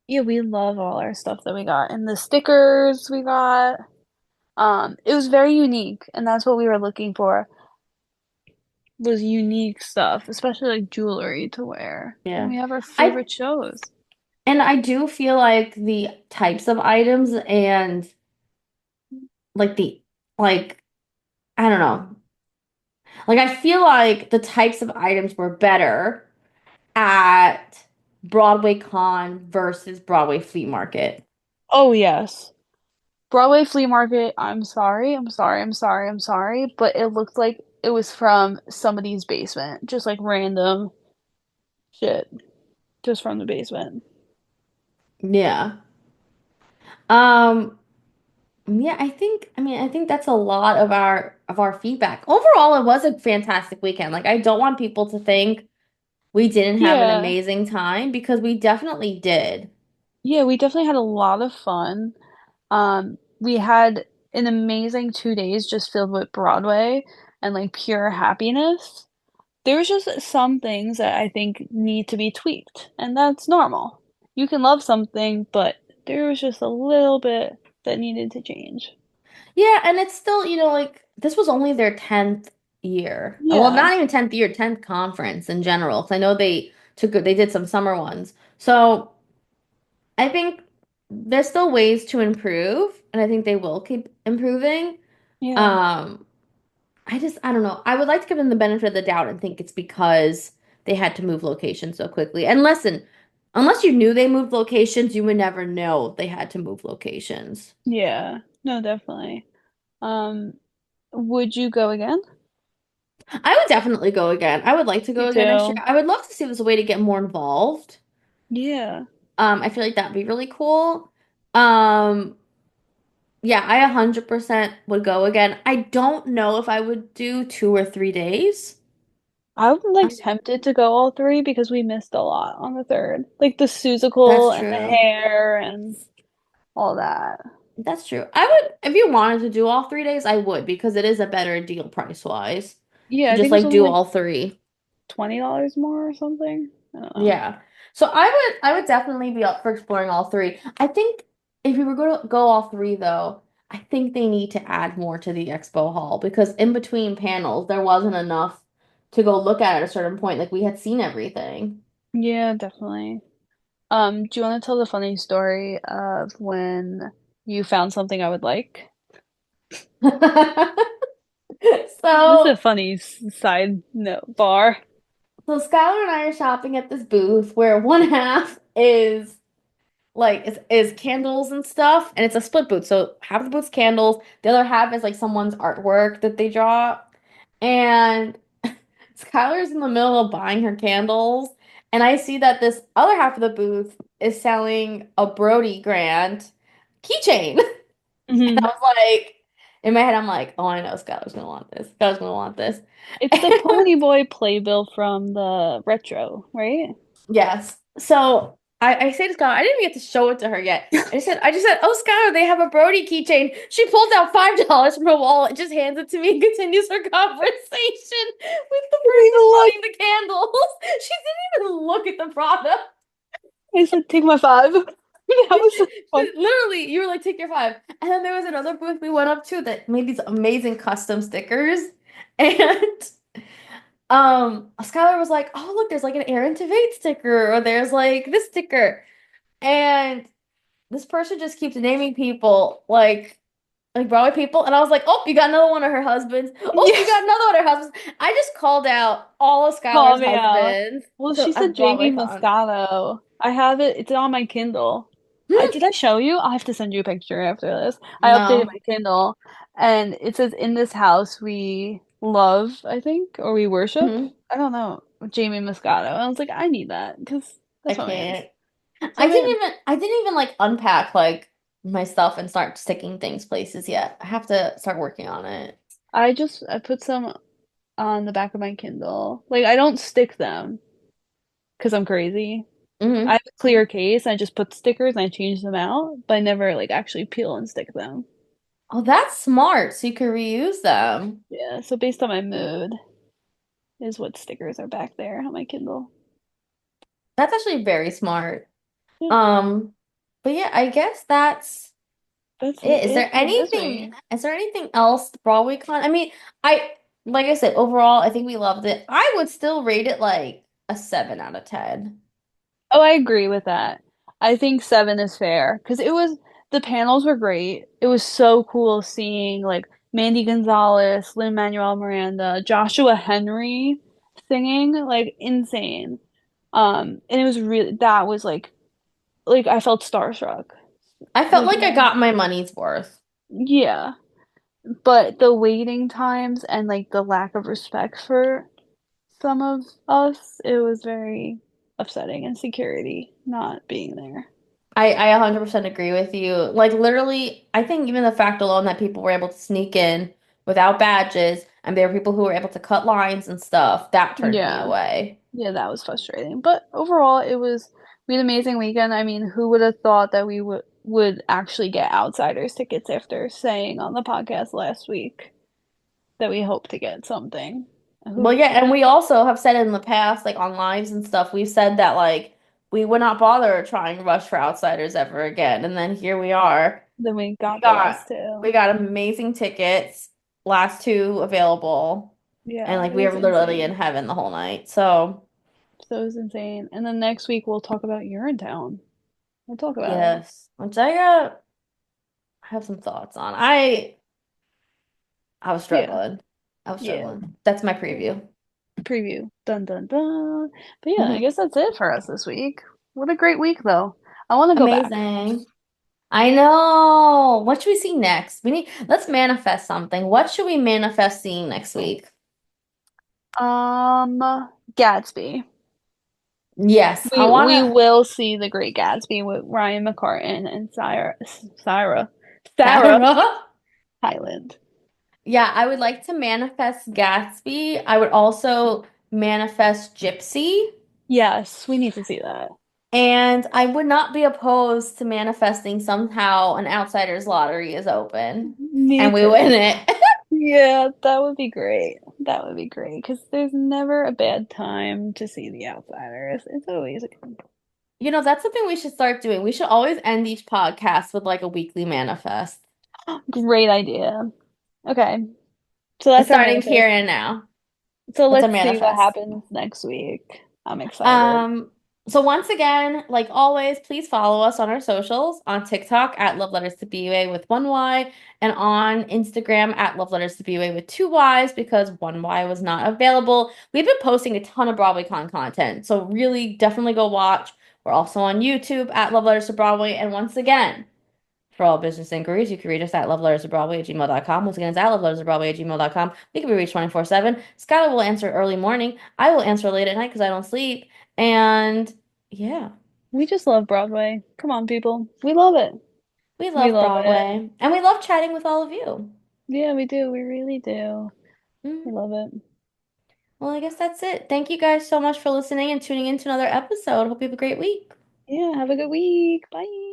Yeah, we love all our stuff that we got. And the stickers we got. It was very unique, and that's what we were looking for, was unique stuff, especially like jewelry to wear. And Yeah. we have our I favorite shows. and I do feel like the types of items and like the like I don't know. Like I feel like the types of items were better at Broadway Con versus Broadway Flea Market. Oh, yes. Broadway Flea Market, I'm sorry, I'm sorry, I'm sorry, I'm sorry, but it looked like it was from somebody's basement. Just like random shit. Just from the basement. Yeah. Um, yeah, I think that's a lot of our feedback. Overall, it was a fantastic weekend. Like I don't want people to think we didn't have an Yeah. amazing time because we definitely did. Yeah, we definitely had a lot of fun. We had an amazing 2 days just filled with Broadway and like pure happiness. There's just some things that I think need to be tweaked, and that's normal. You can love something, but there was just a little bit that needed to change. Yeah, and it's still, like this was only their 10th year. Well, Yeah, not even 10th year, 10th conference in general. Because I know they did some summer ones. So I think there's still ways to improve, and I think they will keep improving. yeah, Um, I don't know. I would like to give them the benefit of the doubt and think it's because they had to move locations so quickly. And listen, unless you knew they moved locations, you would never know they had to move locations. yeah. No, definitely. Um, would you go again? I would definitely go again. I would like to Me go again next year. too. I would love to see if there's a way to get more involved. Yeah. I feel like that'd be really cool. Um, yeah, I 100% would go again. I don't know if I would do 2 or 3 days. I'm like Um, tempted to go all three because we missed a lot on the third. Like the that's Susical and the true. hair and all that. That's true. I would, if you wanted to do all 3 days, I would because it is a better deal price wise Yeah, to I just think it was like only do like all three. $20 more or something. I don't know. Yeah. So I would definitely be up for exploring all three. I think if you were going to go all three though, I think they need to add more to the expo hall because in between panels there wasn't enough to go look at a certain point. Like we had seen everything. Yeah, definitely. Do you want to tell the funny story of when you found something I would like? This is a So funny side note bar. so Skylar and I are shopping at this booth where one half is like is candles and stuff, and it's a split booth. So half the booth's candles, the other half is like someone's artwork that they draw. And Skylar's in the middle of buying her candles, and I see that this other half of the booth is selling a Brody Grant keychain. And I Hmm. was like, in my head, I'm like, oh, I know Skylar's gonna want this. Skylar's gonna want this. It's the Ponyboy playbill from the retro, right? Yes. So I say to Skylar, I didn't even get to show it to her yet. I just said, oh Skylar, they have a Brody keychain. She pulls out $5 from her wallet, just hands it to me, and continues her conversation with the I person even buying the candles. She didn't even look at the product. I said, take my five. That was so fun. Literally, you were like, take your five. And then there was another booth we went up to that made these amazing custom stickers. And Skylar was like, oh look, there's like an Aaron Tveit sticker, or there's like this sticker. And this person just keeps naming people like Broadway people, and I was like, "Oh, you got another one of her husbands. Oh, you Yes. got another one of her husbands." I just called out all of Call Skylar's me out. husbands Well, to she said at Jamie BroadwayCon. Moscato. I have it. It's on my Kindle. Did I show you? I have to send you a picture after this. I updated No. my Kindle, and it says, "In this house, we Love, I think, or We Worship. Hmm. I don't know. Jamie Moscato. And I was like, I need that because I that's my man. can't. So man, I didn't even like unpack like my stuff and start sticking things places yet. I have to start working on it. I put some on the back of my Kindle. Like I don't stick them because I'm crazy. I Hmm. have a clear case. I just put stickers and I change them out, but I never like actually peel and stick them. Oh, that's smart. So you could reuse them. Yeah, so based on my mood is what stickers are back there on my Kindle. That's actually very smart. Yeah, Um, but yeah, I guess that's that's it. it for this week. Is there anything else Broadway Con? I mean, I like I said, overall, I think we loved it. I would still rate it like a 7 out of 10. Oh, I agree with that. I think seven is fair because the panels were great. It was so cool seeing like Mandy Gonzalez, Lin-Manuel Miranda, Joshua Henry singing, like insane. And it was really that was like I felt starstruck. I felt Like like I got my money's worth. yeah, but the waiting times and like the lack of respect for some of us, it was very upsetting and security not being there. I 100% agree with you. Like literally, I think even the fact alone that people were able to sneak in without badges and there were people who were able to cut lines and stuff, that turned me Yeah. away. Yeah, that was frustrating. But overall, we had an amazing weekend. I mean, who would have thought that we would actually get outsiders tickets after saying on the podcast last week that we hope to get something? Well, Who yeah, and we also have said in the past, like on lives and stuff, we've said that like we would not bother trying to rush for outsiders ever again. And then here we are. then we We got the got last two. we got amazing tickets, last two available, and Yeah, like it we was were literally in insane. heaven the whole night. So So it was insane. And then next week we'll talk about Urinetown. We'll talk about it. yes, which I have some thoughts on. I was Yeah. struggling. I was Yeah. struggling. That's my preview. Preview. Dun dun dun. But yeah, I Mhm. guess that's it for us this week. What a great week though. I want to go back. Amazing. I know. What should we see next? Let's manifest something. What should we manifest seeing next week? Um, Gatsby. Yes, I We wanna will see The Great Gatsby with Ryan McCartan and Sarah Sarah. Hyland. Yeah, I would like to manifest Gatsby. I would also manifest Gypsy. Yes, we need to see that. And I would not be opposed to manifesting somehow an outsider's lottery is open Me and we win too. it. Yeah, that would be great. That would be great because there's never a bad time to see The Outsiders. It's always a You know, that's something we should start doing. We should always end each podcast with like a weekly manifest. great idea. Okay, so It's that's our starting here manifest. and now. So That's a let's see what manifest. happens next week. I'm excited. Um, so once again, like always, please follow us on our socials on TikTok at Love Letters to BUA with one Y and on Instagram at Love Letters to BUA with two Ys because one Y was not available. We've been posting a ton of BroadwayCon content, so really definitely go watch. We're also on YouTube at Love Letters to Broadway. And once again, for all business inquiries, you can reach us at lovelettersofbroadway@gmail.com. Once again, it's at lovelettersofbroadway@gmail.com. We can be reached 24/7. Skylar will answer early morning. I will answer late at night because I don't sleep. And yeah, We just love Broadway. Come on, people. We love it. we We love love it. Broadway. And we love chatting with all of you. Yeah, we do. We really do. We Mm. love it. Well, I guess that's it. Thank you guys so much for listening and tuning in to another episode. Hope you have a great week. Yeah, have a good week. Bye.